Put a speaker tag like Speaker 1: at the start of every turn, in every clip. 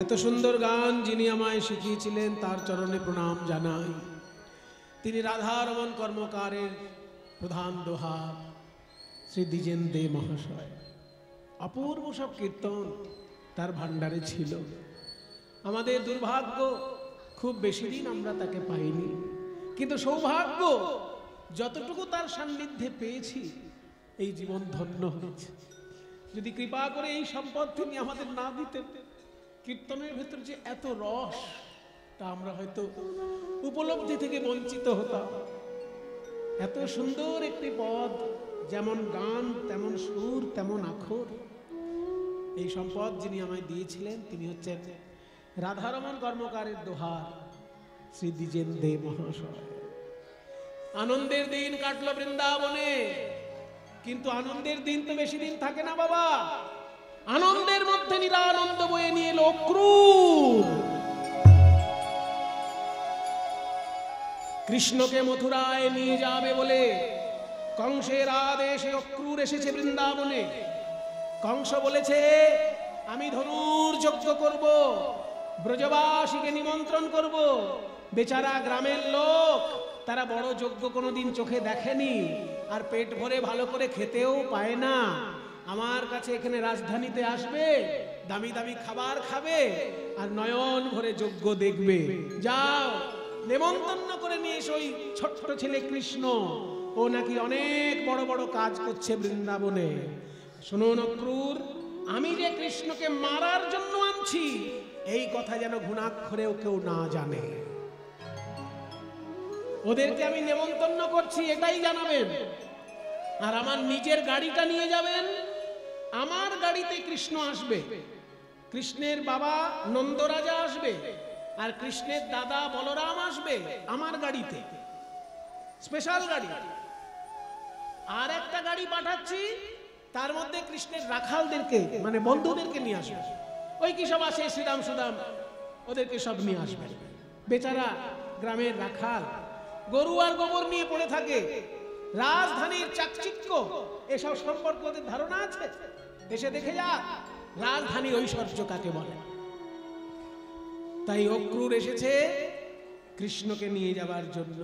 Speaker 1: এত সুন্দর গান যিনি আমায় শিখিয়েছিলেন তার চরণে প্রণাম জানাই। তিনি রাধারমণ কর্মকারের প্রধান দোহা শ্রী দ্বিজেন দে মহাশয়। অপূর্ব সব কীর্তন তার ভাণ্ডারে ছিল। আমাদের দুর্ভাগ্য খুব বেশি দিন আমরা তাকে পাইনি, কিন্তু সৌভাগ্য যতটুকু তার সান্নিধ্যে পেয়েছি এই জীবন ধন্য হয়েছে। যদি কৃপা করে এই সম্পদ তিনি আমাদের না দিতেন, কীর্তনের ভেতর যে এত রস তা আমরা হয়তো উপলব্ধি থেকে বঞ্চিত হতাম। এত সুন্দর একটি পদ, যেমন গান তেমন সুর তেমন আখর, এই সম্পদ যিনি আমায় দিয়েছিলেন তিনি হচ্ছেন রাধারমণ কর্মকারের দোহার শ্রী দ্বিজেন দে মহাশয়। আনন্দের দিন কাটলো বৃন্দাবনে, কিন্তু আনন্দের দিন তো বেশি দিন থাকে না বাবা। আনন্দের মধ্যে নিরানন্দ বয়ে নিয়ে এলো অক্রূর। কৃষ্ণকে মথুরায় নিয়ে যাবে বলে কংসের আদেশে অক্রূর এসেছে বৃন্দাবনে। কংস বলেছে আমি ধনুর যজ্ঞ করব, ব্রজবাসীকে নিমন্ত্রণ করব। বেচারা গ্রামের লোক, তারা বড় যজ্ঞ কোনোদিন চোখে দেখেনি, আর পেট ভরে ভালো করে খেতেও পায় না। আমার কাছে এখানে রাজধানীতে আসবে, দামি দামি খাবার খাবে, আর নয়ন ভরে যজ্ঞ দেখবে। যাও নেমন্তন্ন করে নিয়ে এসো ওই ছোট্ট ছেলে কৃষ্ণ, ও নাকি অনেক বড় বড় কাজ করছে বৃন্দাবনে। শুনুন অক্রূর, আমি যে কৃষ্ণকে মারার জন্য আনছি এই কথা যেন ঘুণাক্ষরেও কেউ না জানে। ওদেরকে আমি নেমন্তন্ন করছি এটাই জানাবেন। আর আমার নিজের গাড়িটা নিয়ে যাবেন, আমার গাড়িতে কৃষ্ণ আসবে, কৃষ্ণের বাবা নন্দরাজা আসবে, আর কৃষ্ণের দাদা বলরাম আসবে আমার গাড়িতে, স্পেশাল গাড়ি। আর একটা গাড়ি পাঠাচ্ছি, তার মধ্যে কৃষ্ণের রাখালদেরকে মানে বন্ধুদেরকে নিয়ে আসবে। ওই কি সব আসে শ্রীরাম সুদাম, ওদেরকে সব নিয়ে আসবে। বেচারা গ্রামের রাখাল গরু আর গোবর নিয়ে পড়ে থাকে, রাজধানীর চাকচিক্য এসব সম্পর্কে ওদের ধারণা আছে? এসে দেখে যা রাজধানীর ঐশ্বর্য কাকে বলে। তাই অক্রূর এসেছে কৃষ্ণকে নিয়ে যাবার জন্য।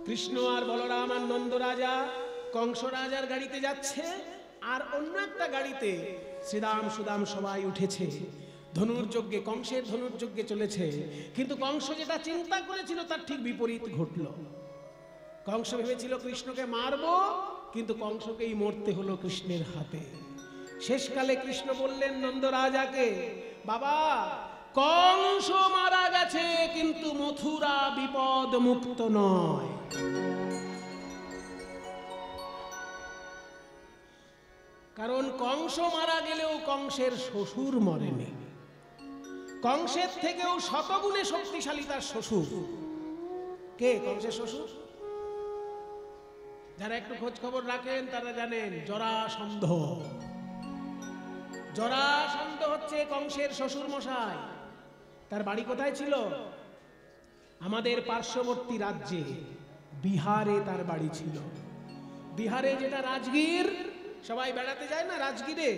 Speaker 1: কৃষ্ণ আর বলরাম আর নন্দ রাজা কংস রাজার গাড়িতে যাচ্ছে, আর অন্য একটা গাড়িতে শ্রীরাম সুদাম সবাই উঠেছে। ধনুর্যজ্ঞে, কংসের ধনুর্যজ্ঞে চলেছে। কিন্তু কংস যেটা চিন্তা করেছিল তার ঠিক বিপরীত ঘটল। কংস ভেবেছিল কৃষ্ণকে মারবো, কিন্তু কংসকেই মরতে হলো কৃষ্ণের হাতে। শেষকালে কৃষ্ণ বললেন নন্দ রাজাকে, বাবা কংস মারা গেছে কিন্তু মথুরা বিপদ মুক্ত নয়। কারণ কংস মারা গেলেও কংসের শ্বশুর মরেনি। কংসের থেকেও শতগুণে শক্তিশালী তার শ্বশুর। কে কংসের শ্বশুর? যারা একটু খোঁজ খবর রাখেন তারা জানেন, জরাসন্ধ। জরাসন্ধ হচ্ছে কংসের শ্বশুর মশাই। তার বাড়ি কোথায় ছিল? আমাদের পার্শ্ববর্তী রাজ্যে বিহারে তার বাড়ি ছিল। বিহারে যেটা রাজগীর, সবাই বেড়াতে যায় না রাজগীরে,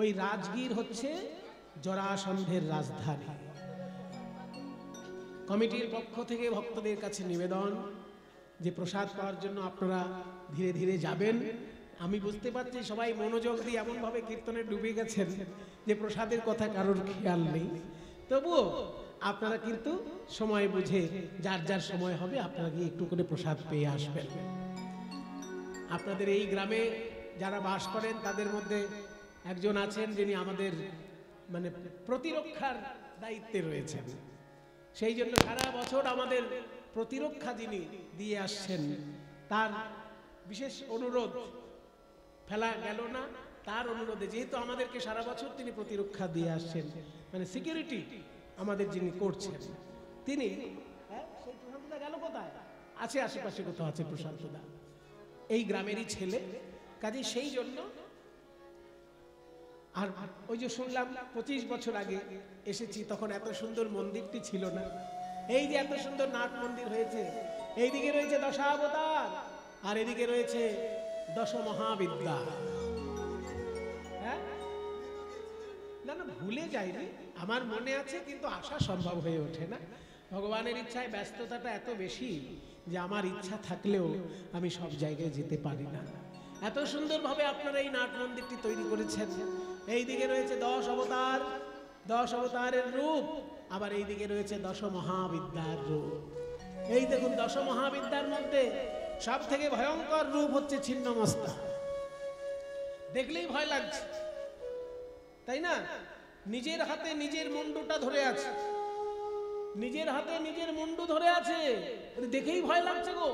Speaker 1: ওই রাজগীর হচ্ছে জরাসন্ধের রাজধানী। কমিটির পক্ষ থেকে ভক্তদের কাছে নিবেদন যে প্রসাদ পাওয়ার জন্য আপনারা ধীরে ধীরে যাবেন। আমি বুঝতে পারছি সবাই মনোযোগ দিয়ে এমন ভাবে কীর্তনে ডুবে গেছেন যে প্রসাদের কথা কারোর খেয়াল নেই। তবুও আপনারা কিন্তু সময় বুঝে যার যার সময় হবে আপনারা গিয়ে একটু করে প্রসাদ পেয়ে আসবেন। আপনাদের এই গ্রামে যারা বাস করেন তাদের মধ্যে একজন আছেন যিনি আমাদের মানে প্রতিরক্ষার দায়িত্বে রয়েছেন। সেই জন্য সারা বছর আমাদের প্রতিরক্ষা যিনি দিয়ে আসছেন তার বিশেষ অনুরোধ ফেলা গেল না। তার অনুরোধে, যেহেতু আমাদেরকে সারা বছর তিনি প্রতিরক্ষা দিয়ে আসছেন, মানে সিকিউরিটি আমাদের যিনি করছেন তিনি, সেই প্রশান্তদা গেল কোথায়? আছে আশেপাশে কোথাও আছে প্রশান্তদা, এই গ্রামেরই ছেলে। কাজে সেই জন্য, আর ওই যে শুনলাম 25 বছর আগে এসেছি তখন এত সুন্দর মন্দিরটি ছিল না। এই যে এত সুন্দর নাট মন্দির হয়েছে, এইদিকে রয়েছে দশাবতার আর এদিকে রয়েছে দশ মহাবিদ্যা। হ্যাঁ না না ভুলে যাইনি, আমার মনে আছে, কিন্তু আসা সম্ভব হয়ে ওঠে না। ভগবানের ইচ্ছায় ব্যস্ততাটা এত বেশি যে আমার ইচ্ছা থাকলেও আমি সব জায়গায় যেতে পারি না। এত সুন্দরভাবে আপনারা এই নাট মন্দিরটি তৈরি করেছেন। এই দিকে রয়েছে 10 অবতার, 10 অবতারের রূপ, আবার এই দিকে রয়েছে 10 মহাবিদ্যার রূপ। এই দেখুন 10 মহাবিদ্যার মধ্যে সব থেকে ভয়ঙ্কর রূপ হচ্ছে ছিন্নমস্তা। দেখলেই ভয় লাগছে, তাই না? নিজের হাতে নিজের মুন্ডুটা ধরে আছে, নিজের হাতে নিজের মুন্ডু ধরে আছে, দেখেই ভয় লাগছে গো।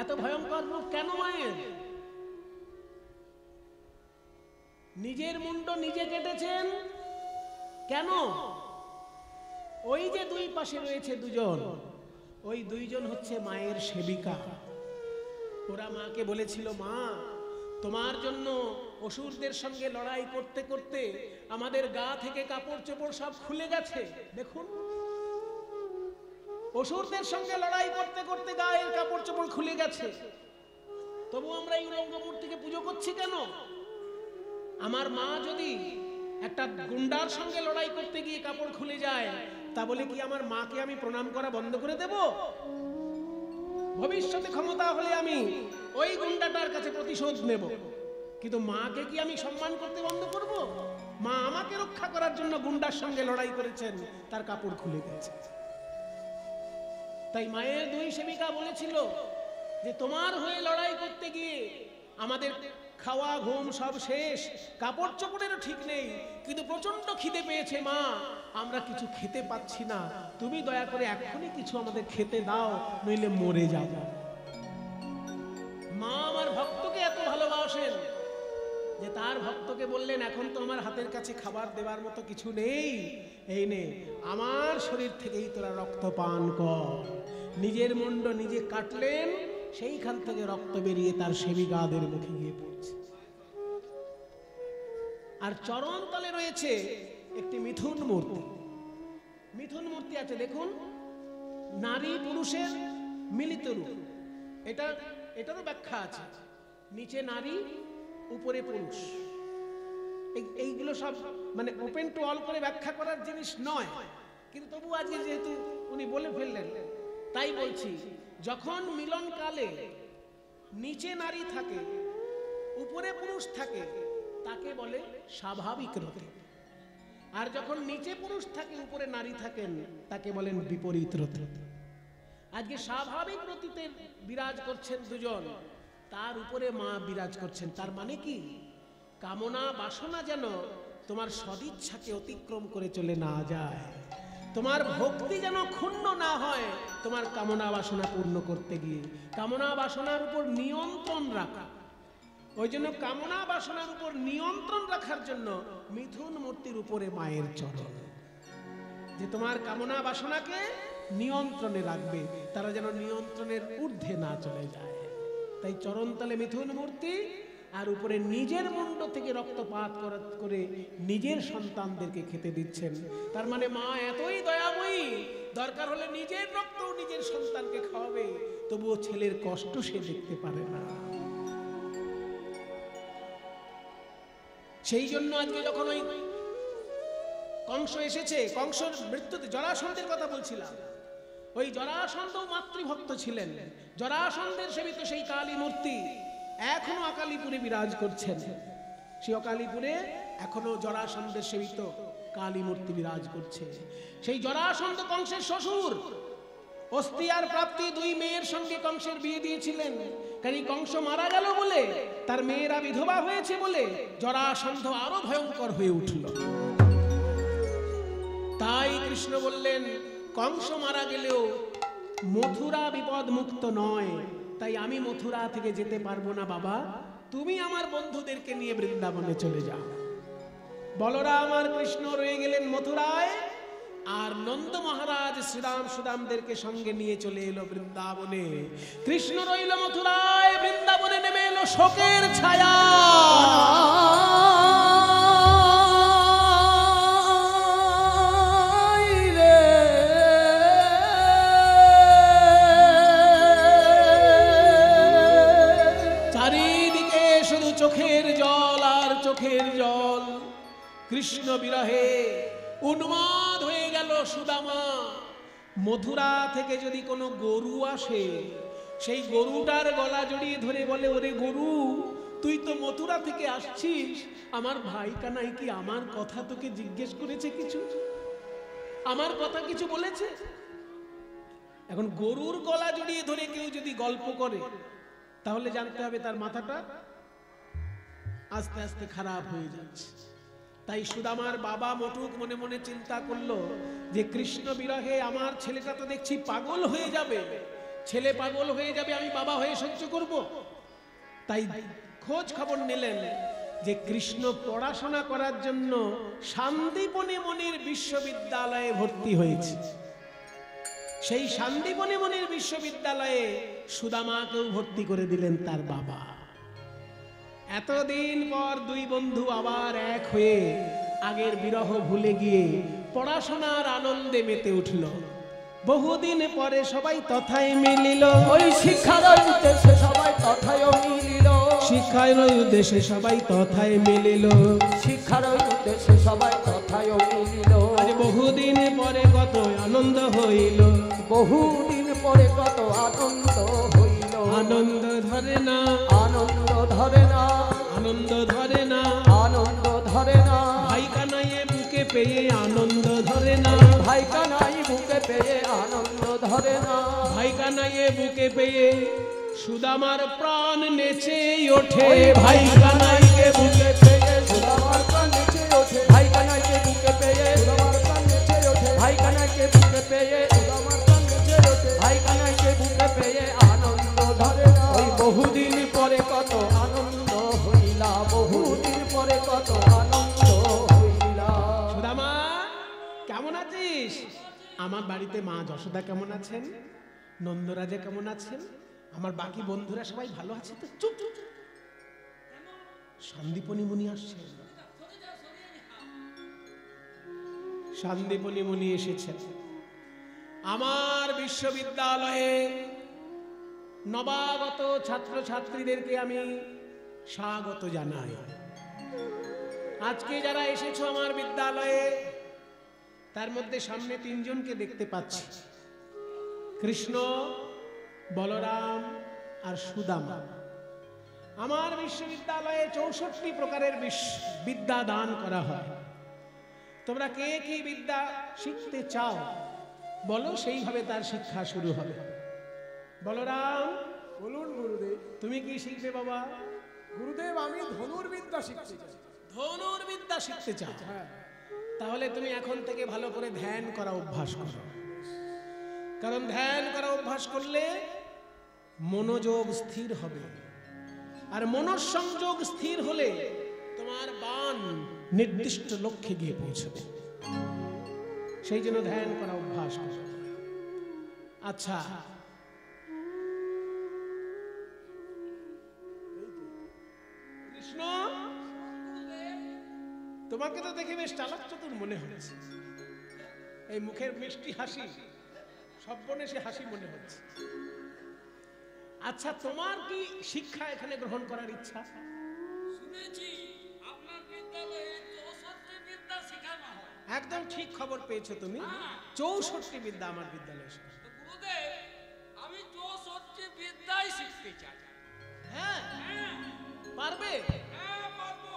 Speaker 1: এত ভয়ঙ্কর রূপ কেন মায়ের? নিজের মুন্ড নিজে কেটেছেন কেন? ওই যে দুই পাশে রয়েছে দুজন, ওই দুইজন হচ্ছে মায়ের সেবিকা। ওরা মাকে বলেছিল, মা তোমার জন্য অসুরদের সঙ্গে লড়াই করতে করতে আমাদের গা থেকে কাপড় চোপড় সব খুলে গেছে। দেখুন, অসুরদের সঙ্গে লড়াই করতে করতে গায়ের কাপড় চোপড় খুলে গেছে, তবু আমরা এই উলঙ্গ মূর্তিকে পুজো করছি কেন? আমার মা যদি একটা গুন্ডার সঙ্গে লড়াই করতে গিয়ে কাপড় খুলে যায়, তা বলে কি আমার মাকে আমি প্রণাম করা বন্ধ করে দেব? ভবিষ্যতে ক্ষমতা হলে আমি ওই গুন্ডাটার কাছে প্রতিশোধ নেব, কিন্তু মাকে কি আমি সম্মান করতে বন্ধ করব? মা আমাকে রক্ষা করার জন্য গুন্ডার সঙ্গে লড়াই করেছেন, তার কাপড় খুলে গেছে। তাই মায়ের দুই সেবিকা বলেছিল যে তোমার হয়ে লড়াই করতে গিয়ে আমাদের খাওয়া ঘুম সব শেষ, কাপড় চোপড়েরও ঠিক নেই, কিন্তু প্রচন্ড খিদে পেয়েছে মা, আমরা কিছু খেতে পাচ্ছি না, তুমি দয়া করে এখনই কিছু আমাদের খেতে দাও, নইলে মরে যাব। মা আমার ভক্তকে এত ভালোবাসেন যে তার ভক্তকে বললেন, এখন তো আমার হাতের কাছে খাবার দেওয়ার মতো কিছু নেই, এই নে আমার শরীর থেকেই তোরা রক্ত পান কর। নিজের মুন্ড নিজে কাটলেন, সেইখান থেকে রক্ত বেরিয়ে তার সেবিকাদের মুখে গিয়ে পড়ছে। আর চরণ তলে রয়েছে একটি মিথুন মূর্তি। মিথুন মূর্তি আছে, দেখুন, নারী পুরুষের মিলিত রূপ। এটারও ব্যাখ্যা আছে, নিচে নারী উপরে পুরুষ। এইগুলো সব মানে ওপেন টু অল করে ব্যাখ্যা করার জিনিস নয়, কিন্তু তবু আজকে যেহেতু উনি বলে ফেললেন তাই বলছি। যখন মিলনকালে নিচে নারী থাকে উপরে পুরুষ থাকে, তাকে বলে স্বাভাবিক রতি। আর যখন নিচে পুরুষ থাকে উপরে নারী থাকেন, তাকে বলেন বিপরীত রতি। আজকে স্বাভাবিক রতিতে বিরাজ করছেন দুজন, তার উপরে মা বিরাজ করছেন। তার মানে কি? কামনা বাসনা যেন তোমার সদিচ্ছাকে অতিক্রম করে চলে না যায়, তোমার ভক্তি যেন ক্ষুণ্ণ না হয় তোমার কামনা বাসনা পূর্ণ করতে গিয়ে। কামনা বাসনার উপর নিয়ন্ত্রণ রাখা, ওই জন্য কামনা বাসনার উপর নিয়ন্ত্রণ রাখার জন্য মিথুন মূর্তির উপরে মায়ের চরণ, যে তোমার কামনা বাসনাকে নিয়ন্ত্রণে রাখবে, তারা যেন নিয়ন্ত্রণের ঊর্ধ্বে না চলে যায়। তাই চরণতলে মিথুন মূর্তি, আর উপরে নিজের মুন্ড থেকে রক্তপাত করে নিজের সন্তানদেরকে খেতে দিচ্ছেন। তার মানে মা এতই দয়াময়ী, দরকার হলে নিজের রক্তও নিজের সন্তানকে খাওয়াবে, তবুও ছেলের কষ্ট সে দেখতে পারে না। সেই জন্য আজকে যখন ওই কংস এসেছে, কংসের মৃত্যুতে জরাসন্ধের কথা বলছিলাম, ওই জরাসন্ধ মাতৃভক্ত ছিলেন। জরাসন্ধের সেবিত সেই কালী মূর্তি এখনো অকালীপুরে বিরাজ করছেন। সেই অকালীপুরে এখনো জরাসন্ধের সেবিত কালী মূর্তি বিরাজ করছে। সেই জরাসন্ধ কংসের শ্বশুর, অস্তি আর প্রাপ্তি দুই মেয়ের সঙ্গে কংসের বিয়ে দিয়েছিলেন। কারণ কংস মারা গেল বলে, তার মেয়েরা বিধবা হয়েছে বলে জরাসন্ধ আরো ভয়ঙ্কর হয়ে উঠল। তাই কৃষ্ণ বললেন, কংস মারা গেলেও মথুরা বিপদ মুক্ত নয়, তাই আমি মথুরা থেকে যেতে পারবো না বাবা, তুমি আমার বন্ধুদেরকে নিয়ে বৃন্দাবনে চলে যাও। বলরাম আর কৃষ্ণ রয়ে গেলেন মথুরায়, আর নন্দ মহারাজ শ্রীরাম সুদামদেরকে সঙ্গে নিয়ে চলে এলো বৃন্দাবনে। কৃষ্ণ রইল মথুরায়, বৃন্দাবনে নেমে এলো শোকের ছায়া। চারিদিকে শুধু চোখের জল আর চোখের জল। কৃষ্ণ বিরহে উন্মাদ হয়ে গেল সুদামা। মথুরা থেকে যদি কোনো গরু আসে, সেই গরুটার গলা জড়িয়ে ধরে বলে, ওরে গরু, তুই তো মথুরা থেকে আসছিস, আমার ভাই কানাই কি আমার কথা তোকে জিজ্ঞেস করেছে কিছু? আমার কথা কিছু বলেছে? এখন গরুর গলা জড়িয়ে ধরে কেউ যদি গল্প করে, তাহলে জানতে হবে তার মাথাটা আস্তে আস্তে খারাপ হয়ে যাচ্ছে। তাই সুদামার বাবা মটুক মনে মনে চিন্তা করলো যে কৃষ্ণ বিরহে আমার ছেলেটা তো দেখছি পাগল হয়ে যাবে, ছেলে পাগল হয়ে যাবে, আমি বাবা হয়ে সহ্য করব? তাই খোঁজ খবর নিলেন যে কৃষ্ণ পড়াশোনা করার জন্য শান্তিবনে মনির বিশ্ববিদ্যালয়ে ভর্তি হয়েছে। সেই শান্তিবনে মনির বিশ্ববিদ্যালয়ে সুদামাকেও ভর্তি করে দিলেন তার বাবা। এতদিন পর দুই বন্ধু আবার এক হয়ে আগের বিরহ ভুলে গিয়ে পড়াশোনার আনন্দে মেতে উঠল। বহুদিন পরে সবাই তথায় মিলিল,
Speaker 2: ওই শিক্ষার উদ্দেশ্যে সবাই তথায় মিলিল,
Speaker 1: শিক্ষার উদ্দেশ্যে সবাই তথায় মিলিল,
Speaker 2: শিক্ষার উদ্দেশ্যে সবাই তথায় মিলিল।
Speaker 1: আজ বহুদিন পরে কত আনন্দ হইল,
Speaker 2: বহুদিন পরে কত আনন্দ হইল।
Speaker 1: আনন্দ ধরে না,
Speaker 2: আনন্দ ধরে না,
Speaker 1: আনন্দ ধরে না,
Speaker 2: আনন্দ ধরে না।
Speaker 1: ভাই কানাইয়ে বুকে পেয়ে আনন্দ ধরে না,
Speaker 2: ভাই কানাই বুকে পেয়ে আনন্দ ধরে না।
Speaker 1: ভাই কানাইয়ে বুকে পেয়ে সুদামার প্রাণ নেচে ওঠে। ভাই কানাইকে বুকে
Speaker 2: পেয়ে সুদামার প্রাণ নেচে ওঠে। ভাই কানাইকে বুকে পেয়ে সুদামার প্রাণ নেচে ওঠে। ভাই কানাইকে বুকে পেয়ে সুদামার প্রাণ নেচে ওঠে। ভাই কানাইকে বুকে পেয়ে আনন্দ ধরে না। ওই বহুদিন পরে কত আনন্দ হইলা, বহুদিন পরে কত আনন্দ হইলা।
Speaker 1: সুদামা কেমন আছিস? আমার বাড়িতে মা যশোদা কেমন আছেন? নন্দরাজা কেমন আছেন? আমার বাকি বন্ধুরা সবাই ভালো আছে তো? চুপ চুপ, সন্দীপনী মুনি আসছে, সন্দীপনী মুনি এসেছেন। আমার বিশ্ববিদ্যালয়ে নবাগত ছাত্রছাত্রীদেরকে আমি স্বাগত জানাই। আজকে যারা এসেছো আমার বিদ্যালয়ে, তার মধ্যে সামনে তিনজনকে দেখতে পাচ্ছি, কৃষ্ণ, বলরাম আর সুদামা। আমার বিশ্ববিদ্যালয়ে 64 প্রকারের বিদ্যা দান করা হয়। তোমরা কে কি বিদ্যা শিখতে চাও বলো, সেইভাবে তার শিক্ষা শুরু হবে। বলরাম,
Speaker 3: বলুন গুরুদেব।
Speaker 1: তুমি কি শিখবে বাবা?
Speaker 3: গুরুদেব, আমি ধনুর্বিদ্যা শিখতে চাই।
Speaker 1: ধনুর্বিদ্যা শিখতে চাও? তাহলে তুমি এখন থেকে ভালো করে ধ্যান করা অভ্যাস করো। কারণ ধ্যান করা অভ্যাস করলে মনোযোগ স্থির হবে, আর মনঃসংযোগ স্থির হলে তোমার বাণ নির্দিষ্ট লক্ষ্যে গিয়ে পৌঁছবে। সেই জন্য ধ্যান করা অভ্যাস করো। আচ্ছা, কৃষ্ণ, তোমাকে তো দেখে বেশ চালাক চতুর মনে হচ্ছে। এই মুখের মিষ্টি হাসি, সর্বনেশে হাসি মনে হচ্ছে। আচ্ছা, তোমার কি শিক্ষা এখানে গ্রহণ করার ইচ্ছা?
Speaker 4: শুনেছি আপনার বিদ্যালয়ে 64 বিদ্যা শেখানো হয়।
Speaker 1: একদম ঠিক খবর পেয়েছো তুমি। 64 বিদ্যা আমার বিদ্যালয়ে শেখানো।
Speaker 4: তো গুরুদেব, আমি 64 বিদ্যাই শিখতে চাই।
Speaker 1: হ্যাঁ, পারবে?
Speaker 4: হ্যাঁ, পারবো।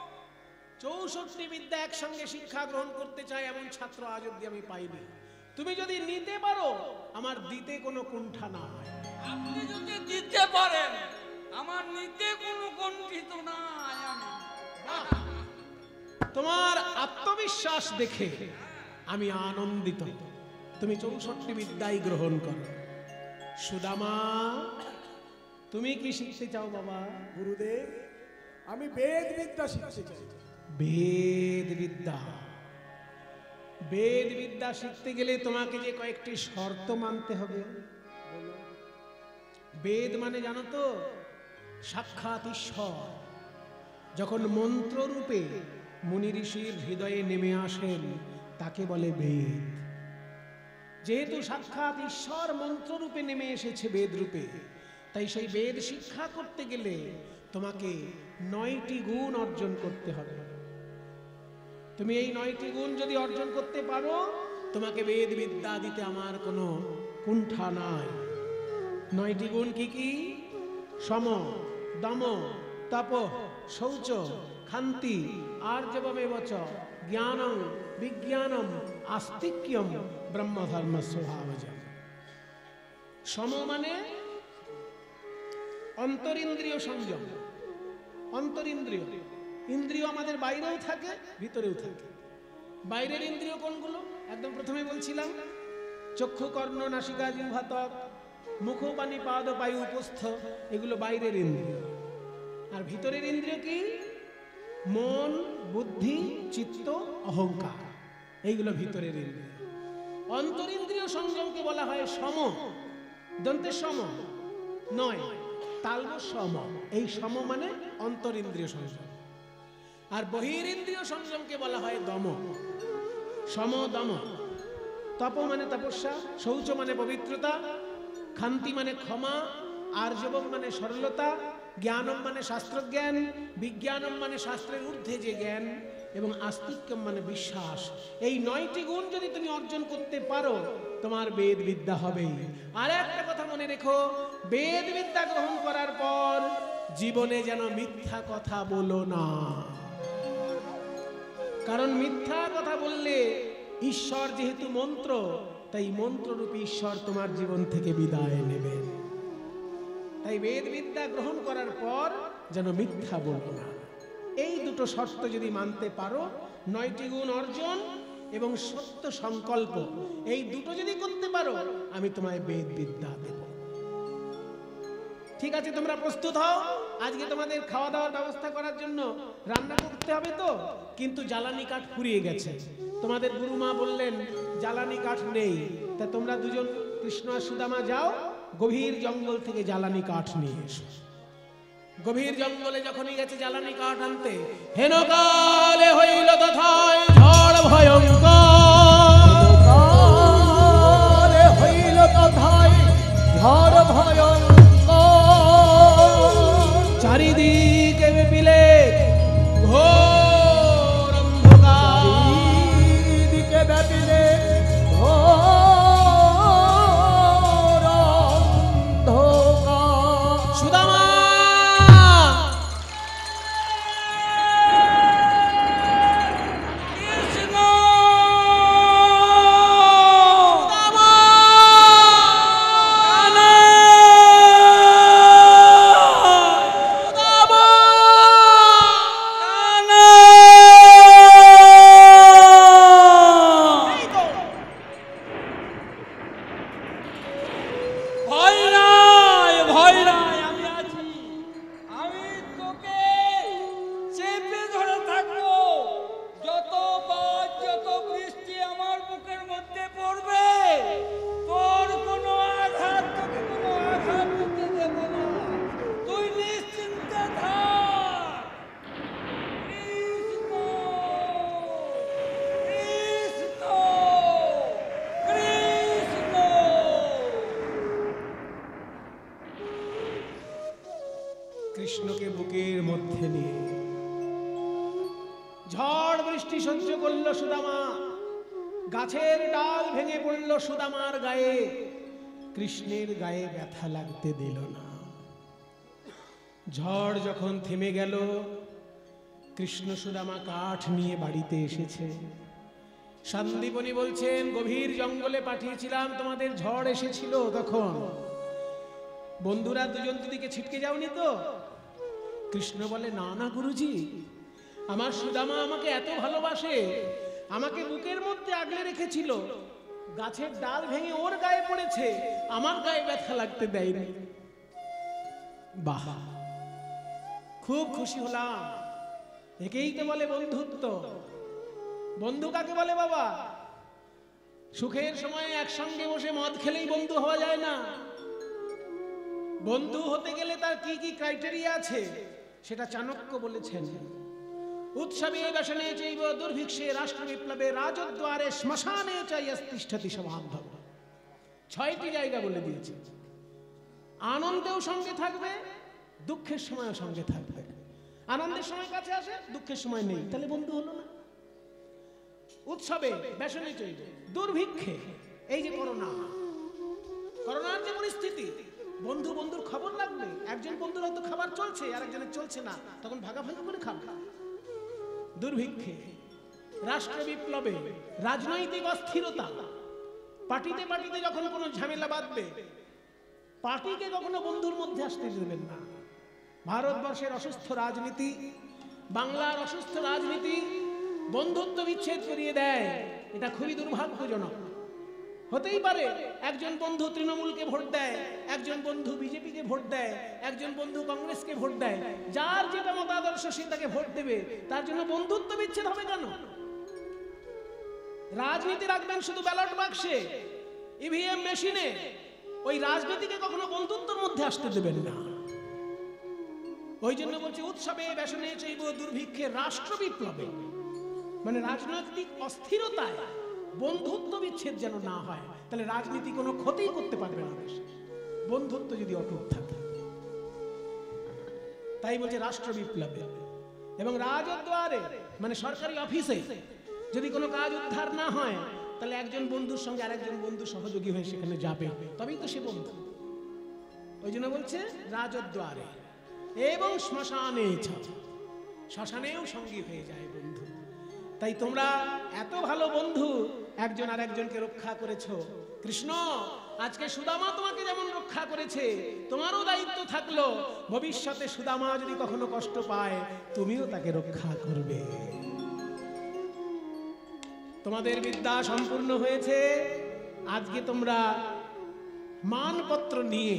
Speaker 1: 64 বিদ্যা একসঙ্গে শিক্ষা গ্রহণ করতে চাই এমন ছাত্র আজ অব্দি আমি পাইনি। তুমি যদি নিতে পারো, আমার দিতে কোনো কুণ্ঠা না হয়।
Speaker 4: আপনি যদি দিতে পারেন, আমার নিতে কোনো কুণ্ঠিত নাই।
Speaker 1: বাহ! তোমার আত্মবিশ্বাস দেখে আমি আনন্দিত। তুমি 64 বিদ্যাই গ্রহণ করো। সুদামা, তুমি কি শিখতে চাও বাবা?
Speaker 3: গুরুদেব, আমি বেদ বিদ্যা শিখতে চাই।
Speaker 1: বেদ বিদ্যা। বেদ বিদ্যা শিখতে গেলে তোমাকে যে কয়েকটি শর্ত মানতে হবে। বেদ মানে জানো তো? সাক্ষাৎ ঈশ্বর যখন মন্ত্র রূপে মুনি ঋষির হৃদয়ে নেমে আসেন, তাকে বলে বেদ। যেহেতু সাক্ষাৎ ঈশ্বর মন্ত্র রূপে নেমে এসেছে বেদ রূপে, তাই সেই বেদ শিক্ষা করতে গেলে তোমাকে 9টি গুণ অর্জন করতে হবে। তুমি এই 9টি গুণ যদি অর্জন করতে পারো, তোমাকে বেদ বিদ্যা দিতে আমার কোনো কুণ্ঠা নাই। 9টি গুণ কি কি? সম, দম, তপ, শৌচ, ক্ষান্তি, আর্জবমেব চ, জ্ঞানং বিজ্ঞানম আস্তিক্যম ব্রহ্মধর্ম স্বভাবজম। সম মানে অন্তরিন্দ্রিয় সংযম। অন্তরিন্দ্রিয়, ইন্দ্রিয় আমাদের বাইরেও থাকে, ভিতরেও থাকে। বাইরের ইন্দ্রিয় কোনগুলো? একদম প্রথমে বলছিলাম, চক্ষু, কর্ণ, নাসিকা, জিহ্বা, ত্বক, মুখ, পানি, পাদ, বায়ু, উপস্থ, এগুলো বাইরের ইন্দ্রিয়। আর ভিতরের ইন্দ্রিয় কি? মন, বুদ্ধি, চিত্ত, অহংকার, এইগুলো ভিতরের ইন্দ্রিয়। অন্তরিন্দ্রিয় সংযমকে বলা হয় সম। দন্তে সম নয়, তালব সম। এই সম মানে অন্তরিন্দ্রিয় সংযম। আর বহিরিন্দ্রিয় সংযমকে বলা হয় দম। সম দম। তপ মানে তপস্যা, শৌচ মানে পবিত্রতা, ক্ষান্তি মানে ক্ষমা, আর্জবম মানে সরলতা, জ্ঞানম মানে শাস্ত্রজ্ঞান, বিজ্ঞানম মানে শাস্ত্রের ঊর্ধ্বে যে জ্ঞান, এবং আস্তিক্যম মানে বিশ্বাস। এই 9টি গুণ যদি তুমি অর্জন করতে পারো, তোমার বেদ বিদ্যা হবেই। আর একটা কথা মনে রেখো, বেদ বিদ্যা গ্রহণ করার পর জীবনে যেন মিথ্যা কথা বলো না। কারণ মিথ্যা কথা বললে ঈশ্বর যেহেতু মন্ত্র, তাই মন্ত্ররূপী ঈশ্বর তোমার জীবন থেকে বিদায় নেবেন। তাই বেদ বিদ্যা গ্রহণ করার পর যেন মিথ্যা বলো না। এই দুটো শর্ত যদি মানতে পারো, 9টি গুণ অর্জন এবং সত্য সংকল্প, এই দুটো যদি করতে পারো, আমি তোমায় বেদ বিদ্যা দেব। ঠিক আছে, তোমরা প্রস্তুত হও। আজকে তোমাদের খাওয়া দাওয়ার ব্যবস্থা করার জন্য রান্না করতে হবে তো, কিন্তু জ্বালানি কাঠ ফুরিয়ে গেছে। তোমাদের গুরুমা বললেন জ্বালানি কাঠ নেই, তা তোমরা দুজন কৃষ্ণ আর সুদামা যাও, গভীর জঙ্গল থেকে জ্বালানি কাঠ নিয়ে এসো। গভীর জঙ্গলে যখনই গেছে জ্বালানি কাঠ আনতে, হেনকালে হইল তথায় ঝড় ভয়ঙ্কর।
Speaker 2: হইল তথায় ঝড় ভয়ঙ্কর।
Speaker 1: চারিদিকে বিপিলে ঘোর অন্ধকার।
Speaker 2: চারিদিকে ব্যাপিলে ঘোর অন্ধকার।
Speaker 1: সুদামা
Speaker 4: কৃষ্ণ
Speaker 1: কৃষ্ণকে বুকের মধ্যে নিয়ে ঝড় বৃষ্টি সহ্য করল সুদামা। গাছের ডাল ভেঙে পড়ল সুদামার গায়ে, কৃষ্ণের গায়ে ব্যথা লাগতে দিল না। ঝড় যখন থেমে গেল, কৃষ্ণ সুদামা কাঠ নিয়ে বাড়িতে এসেছে। সন্দীপনী বলছেন, গভীর জঙ্গলে পাঠিয়েছিলাম, তোমাদের ঝড় এসেছিল তখন বন্ধুরা দুজন দুদিকে ছিটকে যাওনি তো? কৃষ্ণ বলে, না না গুরুজি, আমার সুদামা আমাকে এত ভালোবাসে, আমাকে বুকের মধ্যে আগলে রেখেছিল, গাছের ডাল ভেঙে ওর গায়ে পড়েছে, আমার গায়ে ব্যথা লাগতে দেয়নি। বাহ, খুব খুশি হলাম। একেই তো বলে বন্ধুত্ব। বন্ধু কাকে বলে বাবা? সুখের সময় একসঙ্গে বসে মদ খেলেই বন্ধু হওয়া যায় না। বন্ধু হতে গেলে তার কি কি ক্রাইটেরিয়া আছে সেটা চাণক্য বলেছেন। উৎসবে ব্যসনে চৈব দুর্ভিক্ষে রাষ্ট্র বিপ্লবে রাজদ্বারে শ্মশানে চাইস্তিষ্ঠতি সমাধব। 6টি জায়গা বলে দিয়েছে। আনন্দেও সঙ্গে থাকবে, দুঃখের সময়ও সঙ্গে থাকবে। আনন্দের সময় কাছে আসে, দুঃখের সময় নেই, তাহলে বন্ধু হলো না। উৎসবে, বেসনে চৈত্র, দুর্ভিক্ষে, এই যে করোনার যে পরিস্থিতি, বন্ধু বন্ধুর খবর লাগবে, একজন বন্ধুর হয়তো খাবার চলছে আর একজনের চলছে না, তখন ভাগাভাগি করে খাবে। দুর্ভিক্ষে, রাষ্ট্র বিপ্লবে, রাজনৈতিক অস্থিরতা, পার্টিতে পার্টিতে যখন কোনো ঝামেলা বাঁধবে, পার্টিকে কখনো বন্ধুর মধ্যে আসতে দেবেন না। ভারতবর্ষের অসুস্থ রাজনীতি, বাংলার অসুস্থ রাজনীতি বন্ধুত্ব বিচ্ছেদ করিয়ে দেয়, এটা খুবই দুর্ভাগ্যজনক। হতেই পারে একজন বন্ধু তৃণমূলকে ভোট দেয়, একজন বন্ধু বিজেপিকে ভোট দেয়, একজন বন্ধু কংগ্রেসকে ভোট দেয়, যার যেটা মতাদর্শ সে তাকে ভোট দেবে, তার জন্য বন্ধুত্ব বিচ্ছেদ হবে কেন? রাজনীতি রাখবেন শুধু ব্যালট বাক্সে, ইভিএম মেশিনে, ওই রাজনীতিকে কখনো বন্ধুত্বের মধ্যে আসতে দেবেন না। ওই জন্য বলছি উৎসবে, বেসনে চৈব, দুর্ভিক্ষে, রাষ্ট্র বিপ্লবে, মানে রাজনৈতিক অস্থিরতায় বন্ধুত্ব বিচ্ছেদ যেন না হয়, তাহলে রাজনীতি কোনো ক্ষতি করতে পারবে না দেশে, বন্ধুত্ব যদি অটুট থাকে। তাই বলছে রাষ্ট্র বিপ্লবে। এবং রাজদ্বারে, মানে সরকারি অফিসে যদি কোনো কাজ উদ্ধার না হয়, তাহলে একজন বন্ধুর সঙ্গে আরেকজন বন্ধু সহযোগী হয়ে সেখানে যাবে, তবেই তো সে বন্ধু। ওই জন্য বলছে রাজদ্বারে এবং শ্মশানে, শ্মশানেও সঙ্গী হয়ে যায় বন্ধু। তাই তোমরা এত ভালো বন্ধু, একজন আর একজনকে রক্ষা করেছো। কৃষ্ণ আজকে সুদামা তোমাকে যেমন রক্ষা করেছে, তোমারও দায়িত্ব থাকলো ভবিষ্যতে সুদামা যদি কখনো কষ্ট পায়, তুমিও তাকে রক্ষা করবে। তোমাদের বিদ্যা সম্পূর্ণ হয়েছে, আজকে তোমরা মানপত্র নিয়ে,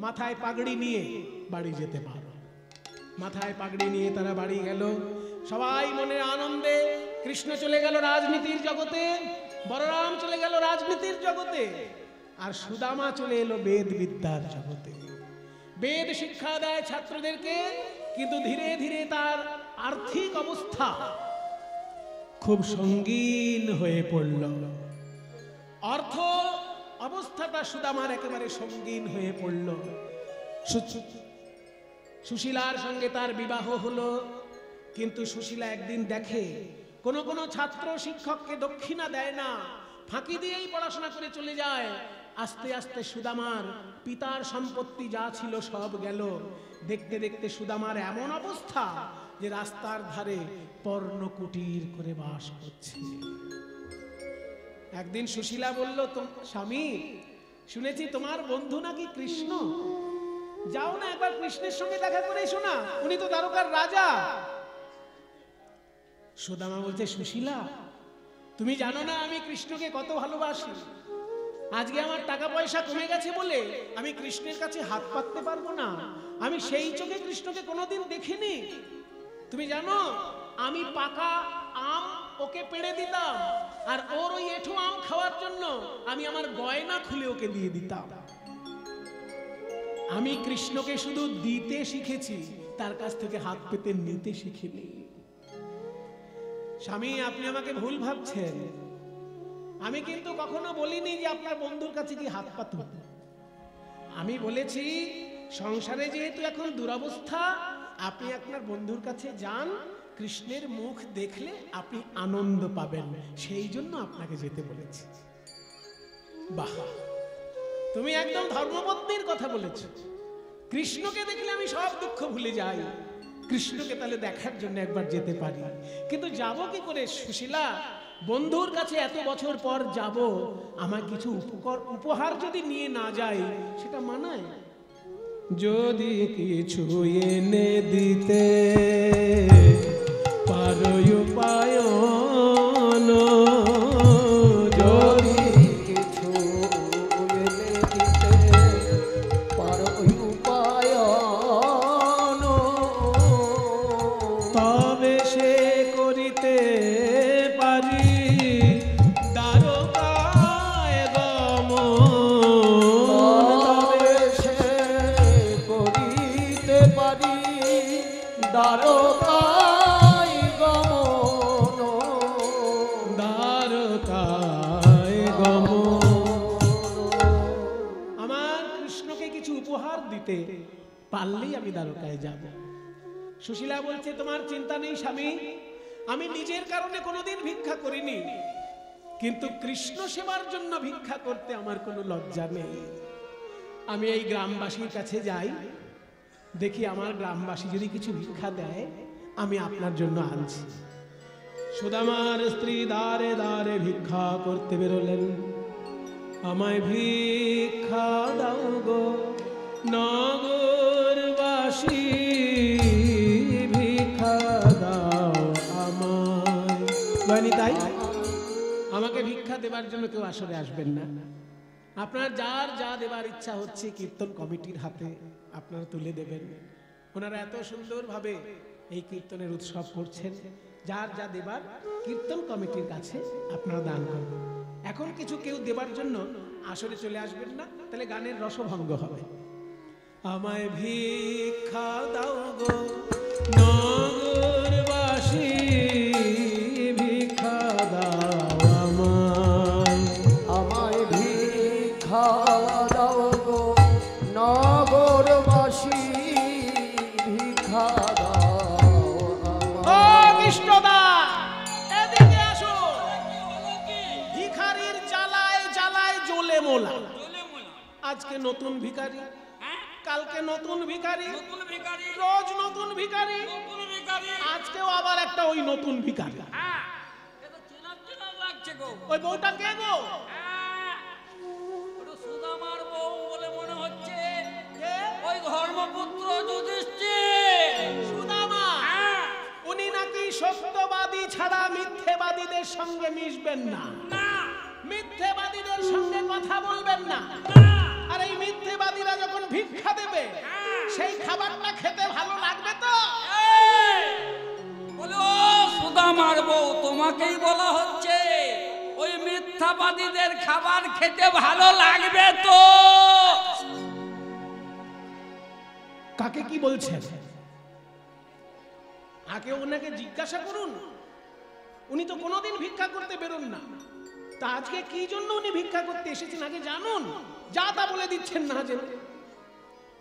Speaker 1: মাথায় পাগড়ি নিয়ে বাড়ি যেতে পারো। মাথায় পাগড়ি নিয়ে তারা বাড়ি গেল, সবাই মনে আনন্দে। কৃষ্ণ চলে গেল রাজনীতির জগতে, বলরাম চলে গেল রাজনীতির জগতে, আর সুদামা চলে এলো বেদ বিদ্যার জগতে। বেদ শিক্ষা দেয় ছাত্রদেরকে, কিন্তু ধীরে ধীরে তার আর্থিক অবস্থা খুব সঙ্গীন হয়ে পড়ল। অর্থ অবস্থাটা সুদামার একেবারে সঙ্গীন হয়ে পড়ল। সুশীলার সঙ্গে তার বিবাহ হলো, কিন্তু সুশীলা একদিন দেখে কোন কোন ছাত্র শিক্ষককে দক্ষিণা দেয় না, ফাঁকি দিয়েই পড়াশোনা করে চলে যায়। আস্তে আস্তে সুদামার পিতার সম্পত্তি যা ছিল সব গেল। দেখতে দেখতে সুদামার এমন অবস্থা যে রাস্তার ধারে পর্ণকুটির করে বাস করছে। একদিন সুশীলা বলল, স্বামী শুনেছি তোমার বন্ধু নাকি কৃষ্ণ, যাও না একবার কৃষ্ণের সঙ্গে দেখা করে এসো না, উনি তো দ্বারকার রাজা। সুদামা বলছে, সুশীলা তুমি জানো না আমি কৃষ্ণকে কত ভালোবাসি। আজকে আমার টাকা পয়সা কমে গেছে বলে আমি কৃষ্ণের কাছে হাত পাততে পারবো না, আমি সেই চোখে কৃষ্ণকে কোনোদিন দেখিনি। তুমি জানো আমি পাকা আম ওকে পেড়ে দিতাম, আর ওর ওই এঁঠো আম খাওয়ার জন্য আমি আমার গয়না খুলে ওকে দিয়ে দিতাম। আমি কৃষ্ণকে শুধু দিতে শিখেছি, তার কাছ থেকে হাত পেতে নিতে শিখিনি। স্বামী আপনি আমাকে ভুল ভাবছেন, আমি কিন্তু কখনো বলিনি যে আপনার বন্ধুর কাছে কি হাত পাতুন। আমি বলেছি সংসারে যেহেতু এখন দুরবস্থা, আপনি আপনার বন্ধুর কাছে যান, কৃষ্ণের মুখ দেখলে আপনি আনন্দ পাবেন, সেই জন্য আপনাকে যেতে বলেছি। বাহ, তুমি একদম ধর্মপত্নীর কথা বলেছ। কৃষ্ণকে দেখলে আমি সব দুঃখ ভুলে যাই, কৃষ্ণকে তাহলে দেখার জন্য একবার যেতে পারি, কিন্তু যাব কি করে? সুশীলা বন্ধুর কাছে এত বছর পর যাব, আমার কিছু উপহার যদি নিয়ে না যাই সেটা মানায়? যদি কিছু এনে দিতে পারো উপায়ন,
Speaker 2: যদি কিছু এনে দিতে পারো উপায়ন,
Speaker 1: তবে সে করিতে পারি দ্বারকায় গমন।
Speaker 2: তবে সে করিতে পারি দ্বারকায় গমন,
Speaker 1: দ্বারকায় গমন। আমার কৃষ্ণকে কিছু উপহার দিতে পারলেই আমি দ্বারকায় যাব। সুশীলা বলছে, তোমার চিন্তা নেই স্বামী, আমি নিজের কারণে কোনোদিন ভিক্ষা করিনি, কিন্তু কৃষ্ণ সেবার জন্য ভিক্ষা করতে আমার কোনো লজ্জা নেই। আমি এই গ্রামবাসীর কাছে যাই, দেখি আমার গ্রামবাসী যদি কিছু ভিক্ষা দেয় আমি আপনার জন্য আনছি। সুদামার স্ত্রী দ্বারে দ্বারে ভিক্ষা করতে বেরোলেন। আমায় ভিক্ষা দাও গো নগরবাসী, ভিক্ষা দাও আমায়। জানি তাই আমাকে ভিক্ষা দেবার জন্য কেউ আসরে আসবেন না। আপনার যার যা দেবার ইচ্ছা হচ্ছে কীর্তন কমিটির হাতে আপনারা তুলে দেবেন। ওনারা এত সুন্দরভাবে এই কীর্তনের উৎসব করছেন, যার যা দেবার কীর্তন কমিটির কাছে আপনারা দান করবেন। এখন কিছু কেউ দেবার জন্য আসরে চলে আসবেন না, তাহলে গানের রসভঙ্গ হবে। আমায় ভিক্ষা দাও গো নগরবাসী, ভিক্ষা দাও আমায়।
Speaker 2: আমায় ভিক্ষা দাও গো নগরবাসী, ভিক্ষা দাও
Speaker 1: ও কৃষ্ণদা, এদিকে আসো। ভিখারির জ্বালায় জ্বালায় জ্বলে মোলা। আজকে নতুন ভিখারি, কালকে নতুন ভিখারি, রোজ নতুন ভিখারি, আজকেও আবার একটা ওই নতুন ভিখারি। ওই বউটা কে গো?
Speaker 4: সুদামার বউ বলে মনে হচ্ছে।
Speaker 1: কে?
Speaker 4: ওই ধর্মপুত্র যুধিষ্ঠির।
Speaker 1: সুদামা। উনি নাকি সত্যবাদী ছাড়া মিথ্যেবাদীদের সঙ্গে মিশবেন না,
Speaker 4: না
Speaker 1: মিথ্যেবাদীদের সঙ্গে কথা বলবেন না। আর এই মিথ্যেবাদীরা যখন ভিক্ষা দেবে সেই খাবারটা খেতে ভালো লাগবে তো?
Speaker 4: বলে ও সুদামার বউ, তোমাকেই বলা হচ্ছে ওই মিথ্যাবাদীদের খাবার খেতে ভালো লাগবে তো?
Speaker 1: কাকে কি বলছেন আগে ওনাকে জিজ্ঞাসা করুন। উনি তো কোনোদিন ভিক্ষা করতে বেরোন না, তা আজকে কি জন্য উনি ভিক্ষা করতে এসেছেন আগে জানুন। যা তা বলে দিচ্ছেন না জেনে।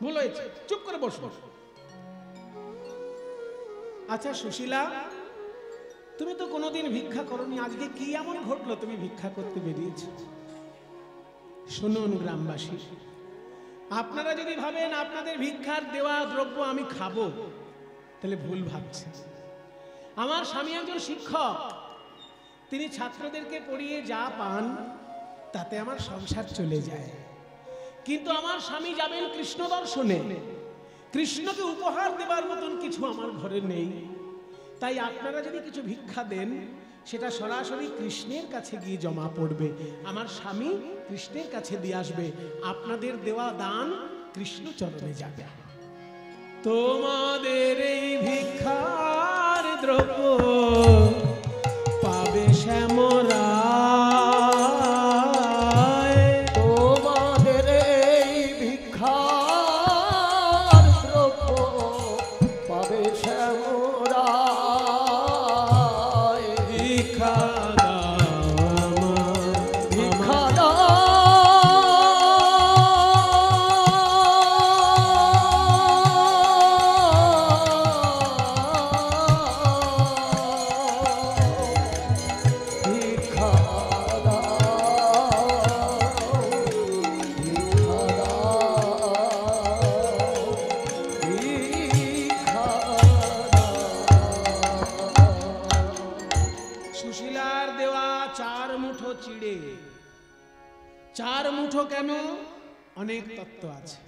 Speaker 1: ভুল হয়েছে, চুপ করে বসো। আচ্ছা সুশীলা, তুমি তো কোনোদিন ভিক্ষা করনি, আজকে কি এমন ঘটলো তুমি ভিক্ষা করতে বেরিয়েছো? শুনুন গ্রামবাসী, আপনারা যদি ভাবেন আপনাদের ভিক্ষার দেওয়া দ্রব্য আমি খাবো, তাহলে ভুল ভাবছেন। আমার স্বামী একজন শিক্ষক, তিনি ছাত্রদেরকে পড়িয়ে যা পান তাতে আমার সংসার চলে যায়। কিন্তু আমার স্বামী যাবেন কৃষ্ণ দর্শনে, কৃষ্ণকে উপহার দেবার মতন কিছু আমার ঘরে নেই। তাই আপনারা যদি কিছু ভিক্ষা দেন সেটা সরাসরি কৃষ্ণের কাছে গিয়ে জমা পড়বে। আমার স্বামী কৃষ্ণের কাছে দিয়ে আসবে, আপনাদের দেওয়া দান কৃষ্ণ চরণে যাবে। তোমাদের এই ভিক্ষার দ্রব্য পাবে শ্যামরা,
Speaker 2: তোমাদের এই ভিক্ষার দ্রব্য পাবে শ্যামরা।
Speaker 1: ভিক্ষা দাও
Speaker 2: ভিক্ষা দাও ভিক্ষা
Speaker 1: সুশীলার দেওয়া 4 মুঠো চিড়ে। 4 মুঠো কেন? অনেক তত্ত্ব আছে।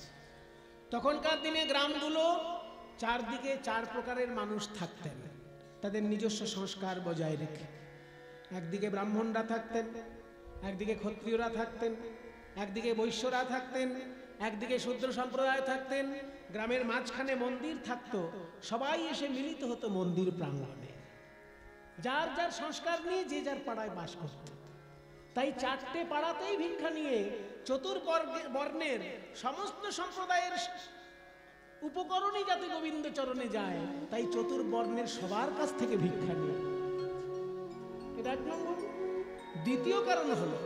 Speaker 1: তখনকার দিনে গ্রামগুলো চারদিকে 4 প্রকারের মানুষ থাকতেন, তাদের নিজস্ব সংস্কার বজায় রেখে। একদিকে ব্রাহ্মণরা থাকতেন, একদিকে ক্ষত্রিয়রা থাকতেন, একদিকে বৈশ্যরা থাকতেন, একদিকে শূদ্র সম্প্রদায় থাকতেন। গ্রামের মাঝখানে মন্দির থাকতো, সবাই এসে মিলিত হতো মন্দির প্রাঙ্গণে। যার যার সংস্কার নিয়ে যে যার পাড়ায় বাস করত। তাই 4টে পাড়াতেই ভিক্ষা নিয়ে চতুর্বর্ণের সমস্ত সম্প্রদায়ের উপকরণই যাতে গোবিন্দ চরণে যায়, তাই চতুর্বর্ণের সবার কাছ থেকে ভিক্ষা নিয়ে। এটা 1 নম্বর। দ্বিতীয় কারণ হলো,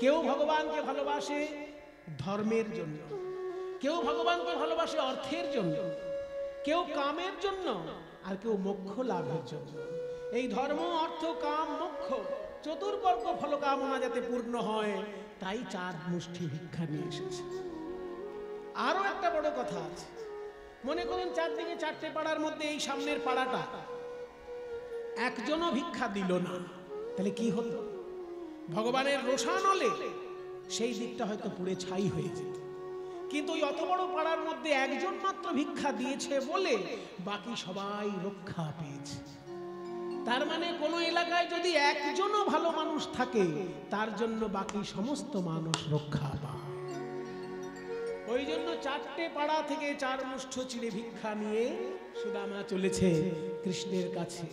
Speaker 1: কেউ ভগবানকে ভালোবাসে ধর্মের জন্য, কেউ ভগবানকে ভালোবাসে অর্থের জন্য, কেউ কামের জন্য, আর কেউ মোক্ষ লাভের জন্য। এই ধর্ম অর্থ কাম মোক্ষ চতুর্বর্গ ফলকামনা যাতে পূর্ণ হয়, তাই 4 মুষ্টি ভিক্ষা নিয়ে এসেছে। আরো একটা বড় কথা আছে, মনে করুন চারদিকে 4টে পাড়ার মধ্যে এই সামনের পাড়াটা একজনও ভিক্ষা দিল না, তাহলে কি হতো? ভগবানের রোষানলে সেই দিকটা হয়তো পুড়ে ছাই হয়ে যেত। কিন্তু ওই অত বড় পাড়ার মধ্যে একজন মাত্র ভিক্ষা দিয়েছে বলে বাকি সবাই রক্ষা পেয়েছে। তার মানে কোন এলাকায় যদি একজনও ভালো মানুষ থাকে, তার জন্য বাকি সমস্ত মানুষ রক্ষা পায়। ওই জন্য 4টে পাড়া থেকে 4 মুষ্ঠ চিড়ে ভিক্ষা নিয়ে সুদামা চলেছে কৃষ্ণের কাছে।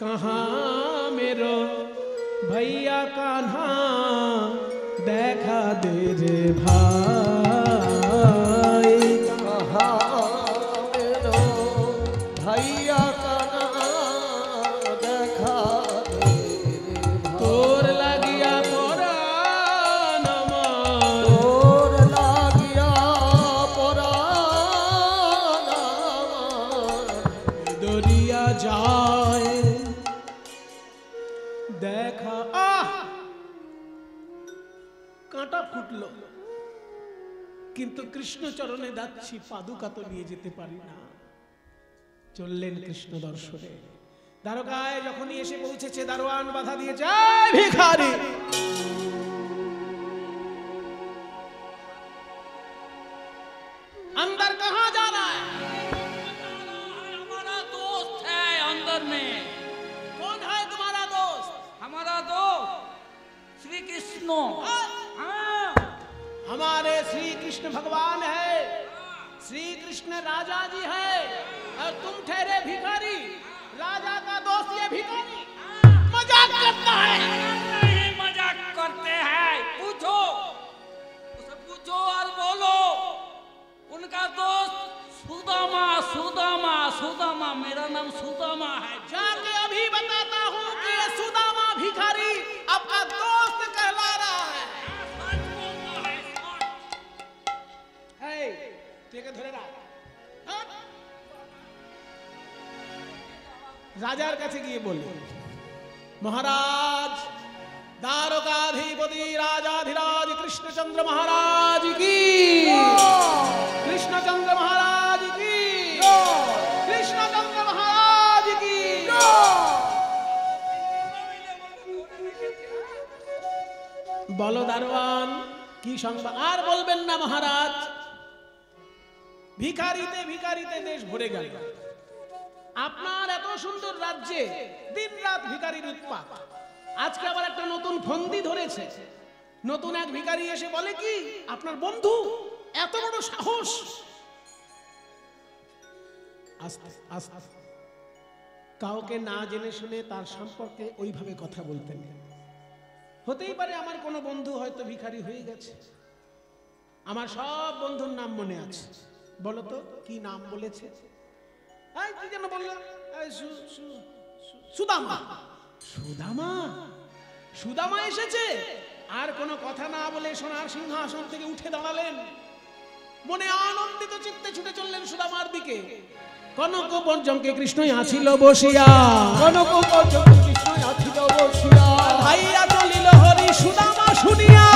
Speaker 1: कहाँ मेरो भैया कान्हा দেখা দে রে ভাই,
Speaker 2: कहाँ मेरो भैया कान्हा দেখা দে রে ভাই।
Speaker 1: তোর লাগিয়া পরাণ আমার,
Speaker 2: তোর লাগিয়া পরাণ আমার
Speaker 1: দরিয়া যায় দেখা। কাঁটা ফুটলো, কিন্তু কৃষ্ণ চরণে যাচ্ছি, পাদুকা তো নিয়ে যেতে পারি না। চললেন কৃষ্ণ দর্শনে। দ্বারকায় যখনই এসে পৌঁছেছে, দারোয়ান বাধা দিয়ে যায়, ভিখারি अंदर कहाँ जा रहा है?
Speaker 4: हमारा दोस्त है अंदर में।
Speaker 1: कौन है तुम्हारा दोस्त?
Speaker 4: हमारा दोस्त श्री कृष्ण। हाँ,
Speaker 1: हमारे श्री कृष्ण भगवान है, श्री कृष्ण राजा जी है, और तुम ठहरे भिखारी। राजा का दोस्त ये भिखारी मजाक करता है।
Speaker 4: नहीं मजाक करते हैं। पूछो, उसे पूछो और बोलो। उनका दोस्त सुदामा, सुदामा, सुदामा, मेरा नाम सुदामा है।
Speaker 1: जाके अभी बताता हूँ कि ये सुदामा भिखारी आपका दोस्त कहला रहा है।
Speaker 4: सच बोलता है, सच।
Speaker 1: है, ठीक है, धरे रहा। हाँ? রাজার কাছে গিয়ে বলল, মহারাজ, দ্বারকাধিপতি রাজাধিরাজ কৃষ্ণচন্দ্র মহারাজ কি, কৃষ্ণচন্দ্র মহারাজ কি, কৃষ্ণচন্দ্র মহারাজ কি। বলো দারোয়ান, কি সংবাদ? আর বলবেন না মহারাজ, ভিখারিতে ভিখারিতে দেশ ভরে গেল। আপনার এত সুন্দর রাজ্যে দিন রাত ভিখারির উৎপাত। আজকে আবার একটা নতুন ফন্দি ধরেছে। নতুন এক ভিখারি এসে বলে কি, আপনার বন্ধু, এত বড় সাহস। আস্তে আস্তে, কাউকে না জেনে শুনে তার সম্পর্কে ওইভাবে কথা বলতেন। হতেই পারে আমার কোনো বন্ধু হয়তো ভিখারি হয়ে গেছে। আমার সব বন্ধুর নাম মনে আছে। বলো তো কি নাম বলেছে? কি যেন বললাম? সুদামা। সুদামা, সুদামা এসেছে। আর কোনো কথা না বলে সোনার সিংহাসন থেকে উঠে দাঁড়ালেন। মনে আনন্দিত চিত্তে ছুটে চললেন সুদামার দিকে। কনক পর্যঙ্কে কৃষ্ণই আছিল বসিয়া,
Speaker 2: কনক পর্যঙ্কে কৃষ্ণই আছিল বসিয়া।
Speaker 1: ভাইয়া চলিল হরি সুদামা শুনিয়া।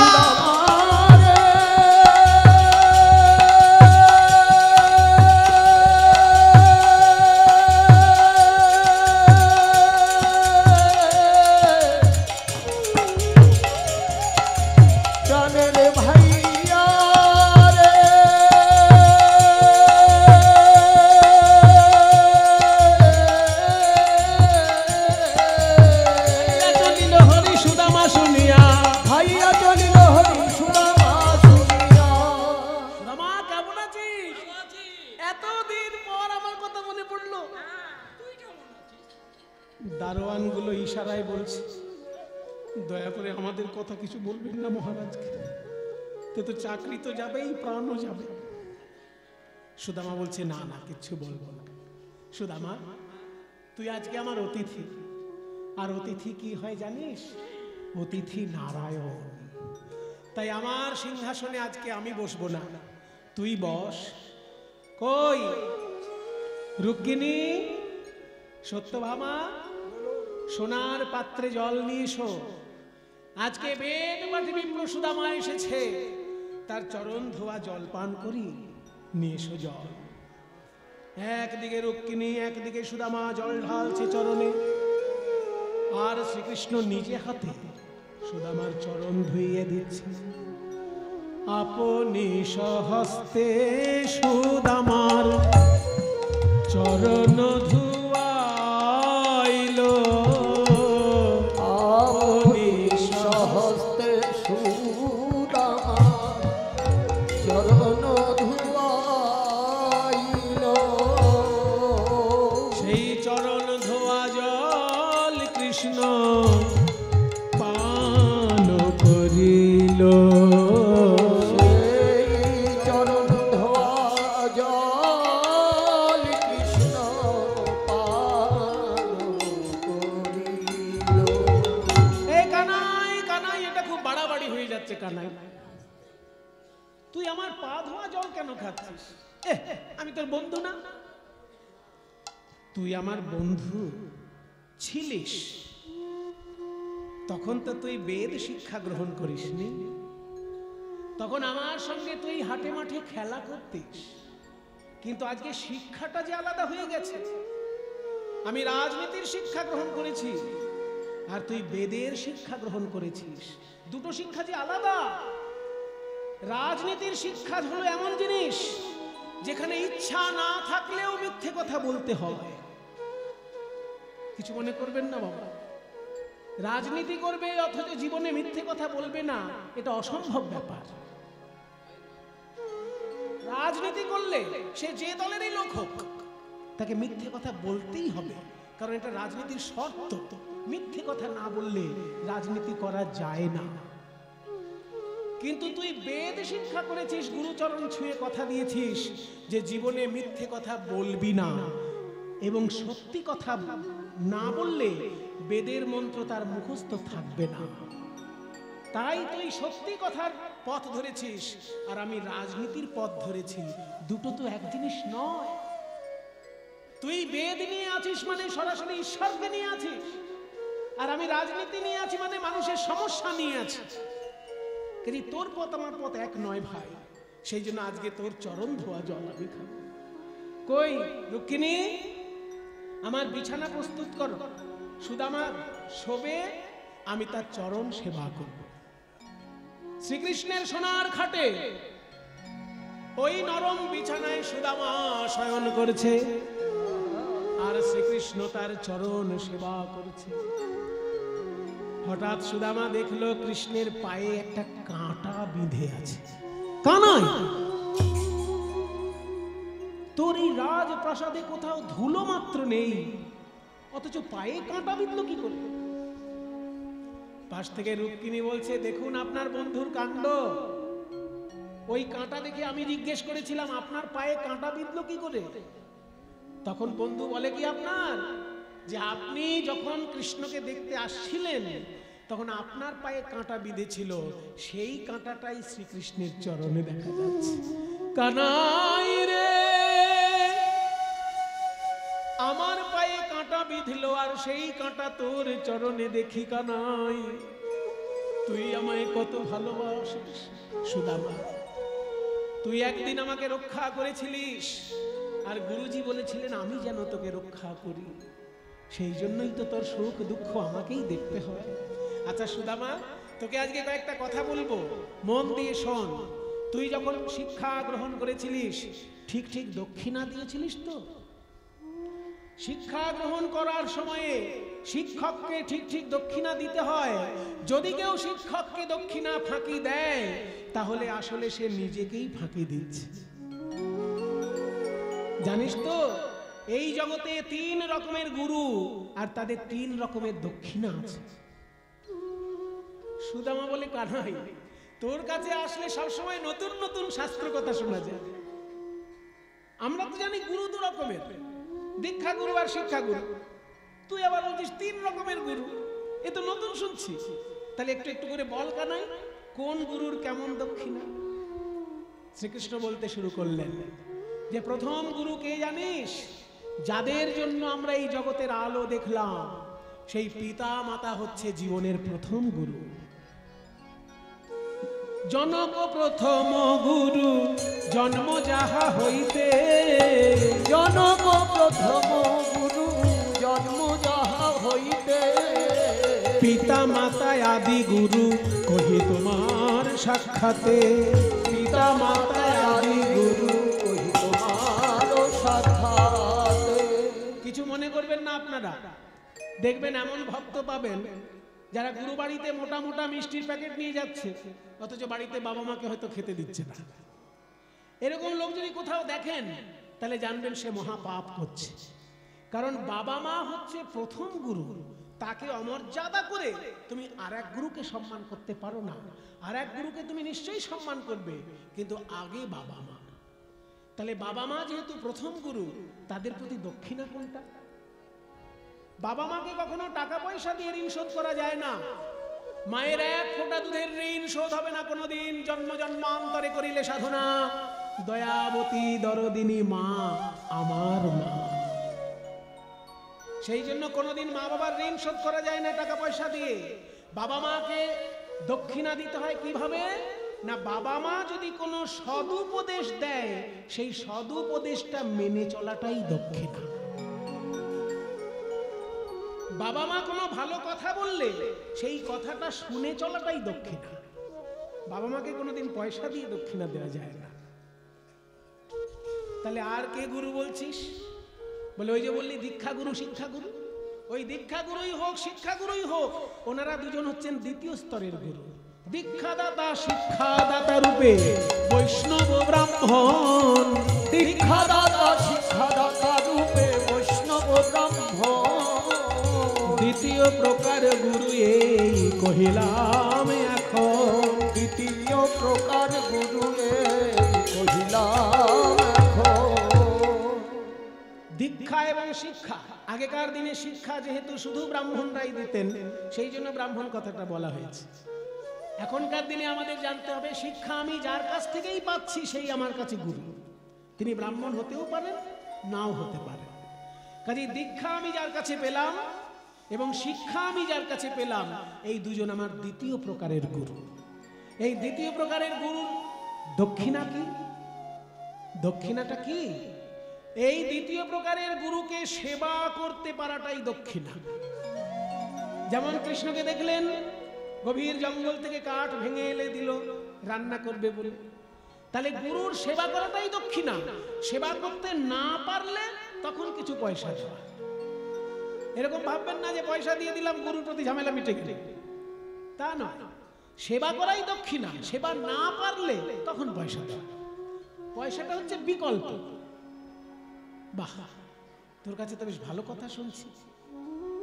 Speaker 1: দারোয়ানগুলো ইশারায় বলছে, দয়া করে আমাদের কথা কিছু বলবেন না মহারাজকে, তো চাকরি তো যাবেই, প্রাণও যাবে। সুদামা বলছে, না না, কিচ্ছু বলবো না। সুদামা, তুই আজকে আমার অতিথি। আর অতিথি কি হয় জানিস? অতিথি নারায়ণ। তাই আমার সিংহাসনে আজকে আমি বসবো না, তুই বস। কই রুক্মিণী, সত্যভামা সোনার পাত্রে জল নিয়ে এসো। আজকে বেদবাদী বিপ্র সুদামা এসেছে, তার চরণ ধোয়া জল পান করি, নিয়ে এসো জল। একদিকে রুক্মিণী, একদিকে সুদামা জল ঢালছে চরণে, আর শ্রীকৃষ্ণ নিজে হাতে সুদামার চরণ ধুইয়ে দিচ্ছে। আপনি সহস্তে সুদামার চরণ ধুয়াইল,
Speaker 2: আপনি সহস্তে সুদামার চরণ ধুয়াইল।
Speaker 1: সেই চরণ ধোয়া জল কৃষ্ণ পান করিল। কানাই, তুই আমার পা ধোয়া জল কেন খাচ্ছিস? আমি তোর বন্ধু না? তুই আমার বন্ধু ছিলিস তখন তো তুই বেদ শিক্ষা গ্রহণ করিসনি, তখন আমার সঙ্গে তুই হাটে মাঠে খেলা করতিস। কিন্তু আজকে শিক্ষাটা যে আলাদা হয়ে গেছে। আমি রাজনীতির শিক্ষা গ্রহণ করেছি, আর তুই বেদের শিক্ষা গ্রহণ করেছিস। দুটো শিক্ষা যে আলাদা। রাজনীতির শিক্ষা হলো এমন জিনিস যেখানে ইচ্ছা না থাকলেও মিথ্যে কথা বলতে হয়। কিছু মনে করবেন না বাবা, রাজনীতি করবে অথচ জীবনে মিথ্যে কথা বলবে না, এটা অসম্ভব ব্যাপার। রাজনীতি করলে সে যে দলেরই লোক হোক, তাকে মিথ্যে কথা বলতেই হবে, কারণ এটা রাজনীতির শর্ত। মিথ্যে কথা না বললে রাজনীতি করা যায় না। কিন্তু তুই বেদ শিক্ষা করেছিস, গুরুচরণ ছুঁয়ে কথা দিয়েছিস যে জীবনে মিথ্যে কথা বলবি না, এবং সত্যি কথা না বললে বেদের মন্ত্র তার মুখস্থ থাকবে না। তাই তুই সত্যি কথার পথ ধরেছিস, আর আমি রাজনীতির পথ ধরেছি। দুটো তো এক জিনিস নয়। তুই বেদ নিয়ে আছিস মানে সরাসরি ঈশ্বরকে নিয়ে আছিস, আর আমি রাজনীতি নিয়ে আছি মানে মানুষের সমস্যা নিয়ে আছি। কিন্তু তোর পথ আমার পথ এক নয় ভাই। সেই জন্য আজকে তোর চরণ ধোয়া জল আমি খাবো। কই রুক্মিণী, আমার বিছানা প্রস্তুত করো, সুদামা শোবে, আমি তার চরণ সেবা করব। শ্রীকৃষ্ণের সোনার খাটে ওই নরম বিছানায় সুদামা শয়ন করছে, আর শ্রীকৃষ্ণ তার চরণ সেবা করছে। হঠাৎ সুদামা দেখলো কৃষ্ণের পায়ে একটা কাঁটা বিঁধে আছে। কানাই, তোর এই রাজপ্রাসাদে কোথাও ধুলো মাত্র নেই, অথচ পায়ে কাঁটা বিঁধলো কি করে? পাশ থেকে রুক্মিণী বলছে, দেখুন আপনার বন্ধুর কাণ্ড। ওই কাঁটা দেখে আমি জিজ্ঞেস করেছিলাম আপনার পায়ে কাঁটা বিঁধলো কি করে। তখন বন্ধু বলে কি আপনার, যে আপনি যখন কৃষ্ণকে দেখতে আসছিলেন তখন আপনার পায়ে কাঁটা বিঁধেছিল, সেই কাঁটাটাই শ্রীকৃষ্ণের চরণে দেখা যাচ্ছে। কানাই রে, আমার পায়ে কাঁটা বিঁধলো, আর সেই কাঁটা তোর চরণে দেখি। কানাই, তুই আমায় কত ভালোবাসিস সুদামা। তুই একদিন আমাকে রক্ষা করেছিলিস, আর গুরুজি বলেছিলেন আমি যেন তোকে রক্ষা করি। সেই জন্যই তো তোর সুখ দুঃখ আমাকেই দেখতে হয়। আচ্ছা সুদামা, তোকে আজকে কয়েকটা কথা বলবো, মন দিয়ে শোন। তুই যখন শিক্ষা গ্রহণ করেছিলিস ঠিক ঠিক দক্ষিণা দিয়েছিলিস তো? শিক্ষা গ্রহণ করার সময়ে শিক্ষককে ঠিক ঠিক দক্ষিণা দিতে হয়। যদি কেউ শিক্ষককে দক্ষিণা ফাঁকি দেয়, তাহলে আসলে সে নিজেকেই ফাঁকি দিচ্ছে। জানিস তো, এই জগতে 3 রকমের গুরু, আর তাদের 3 রকমের দক্ষিণা আছে। সুদামা বলে, কানাই, তোর কাছে আসলে সবসময় নতুন নতুন শাস্ত্র কথা শোনা যায়। আমরা তো জানি গুরু 2 রকমের, দীক্ষা গুরু আর শিক্ষা গুরু। তুই আবার বলছিস 3 রকমের গুরু, এ তো নতুন শুনছি। তাহলে একটু একটু করে বল কানাই, কোন গুরুর কেমন দক্ষিণা? শ্রীকৃষ্ণ বলতে শুরু করলেন যে প্রথম গুরু কে জানিস? যাদের জন্য আমরা এই জগতের আলো দেখলাম, সেই পিতা মাতা হচ্ছে জীবনের প্রথম গুরু। জনক প্রথম গুরু জন্ম যাহা হইতে,
Speaker 2: জনক প্রথম গুরু জন্ম যাহা হইতে,
Speaker 1: পিতা মাতা আদি গুরু কহি তোমার সাক্ষাতে, পিতা মাতা আদি গুরু
Speaker 2: কহি তোমার সাক্ষাতে।
Speaker 1: কিছু মনে করবেন না আপনারা, দেখবেন এমন ভক্ত পাবেন যারা গুরু বাড়িতে মোটা মোটা মিষ্টির প্যাকেট নিয়ে যাচ্ছে, অথচ বাড়িতে বাবা মাকে হয়তো খেতে দিচ্ছে না। এরকম লোক যদি কোথাও দেখেন তাহলে জানবেন সে মহা পাপ করছে। কারণ বাবা মা হচ্ছে প্রথম গুরু, তাকে অমর্যাদা করে তুমি আর এক গুরুকে সম্মান করতে পারো না। আর এক গুরুকে তুমি নিশ্চয়ই সম্মান করবে, কিন্তু আগে বাবা মা। তাহলে বাবা মা যেহেতু প্রথম গুরু, তাদের প্রতি দক্ষিণা কোনটা? বাবা মাকে কখনো টাকা পয়সা দিয়ে ঋণ শোধ করা যায় না। মায়ের এক ফোঁটা দুধের ঋণ শোধ হবে না কোনোদিন, জন্ম জন্মান্তরে করিলে সাধনা। দয়াবতী দরদিনী মা আমার মা। সেই জন্য কোনোদিন মা বাবার ঋণ শোধ করা যায় না টাকা পয়সা দিয়ে। বাবা মাকে দক্ষিণা দিতে হয় কিভাবে না, বাবা মা যদি কোনো সদুপদেশ দেয়, সেই সদুপদেশটা মেনে চলাটাই দক্ষিণা। বাবা মা কোনো ভালো কথা বললে সেই কথাটা শুনে চলাটাই দক্ষিণা। বাবা মাকে কোনোদিন পয়সা দিয়ে দক্ষিণা দেওয়া যায় না। তাহলে আর কে গুরু বলছিস? বলে ওই যে বললি দীক্ষা গুরু শিক্ষা গুরু, ওই দীক্ষা গুরুই হোক শিক্ষা গুরুই হোক, ওনারা দুজন হচ্ছেন দ্বিতীয় স্তরের গুরু। দীক্ষাদাতা শিক্ষাদাতা রূপে বৈষ্ণব ব্রাহ্মণ,
Speaker 2: দীক্ষাদাতা শিক্ষাদাতা রূপে বৈষ্ণব ব্রাহ্মণ।
Speaker 1: দ্বিতীয় প্রকার গুরু এই কহিলাম এখন,
Speaker 2: দ্বিতীয় প্রকার গুরু এই কহিলাম এখন।
Speaker 1: দীক্ষা এবং শিক্ষা, আগেকার দিনে শিক্ষা যেহেতু শুধু ব্রাহ্মণরাই দিতেন, সেই জন্য ব্রাহ্মণ কথাটা বলা হয়েছে। এখনকার দিনে আমাদের জানতে হবে শিক্ষা আমি যার কাছ থেকেই পাচ্ছি সেই আমার কাছে গুরু। তিনি ব্রাহ্মণ হতেও পারেন, নাও হতে পারেন। কাজে দীক্ষা আমি যার কাছে পেলাম এবং শিক্ষা আমি যার কাছে পেলাম, এই দুজন আমার দ্বিতীয় প্রকারের গুরু। এই দ্বিতীয় প্রকারের গুরুর দক্ষিণা কি? দক্ষিণাটা কি? এই দ্বিতীয় প্রকারের গুরুকে সেবা করতে পারাটাই দক্ষিণা। যেমন কৃষ্ণকে দেখলেন গভীর জঙ্গল থেকে কাঠ ভেঙে এলে দিল রান্না করবে বলে, তাহলে গুরুর সেবা করাটাই দক্ষিণা। সেবা করতে না পারলে তখন কিছু পয়সা দেওয়া। এরকম ভাববেন না যে পয়সা দিয়ে দিলাম গুরুর প্রতি ঝামেলা মিটে গেল, তা নয়। সেবা করাই দক্ষিণা। সেবা না পারলে তখন পয়সা দেওয়া। পয়সাটা হচ্ছে বিকল্প। বাহ, তোর কাছে তো বেশ ভালো কথা শুনছি।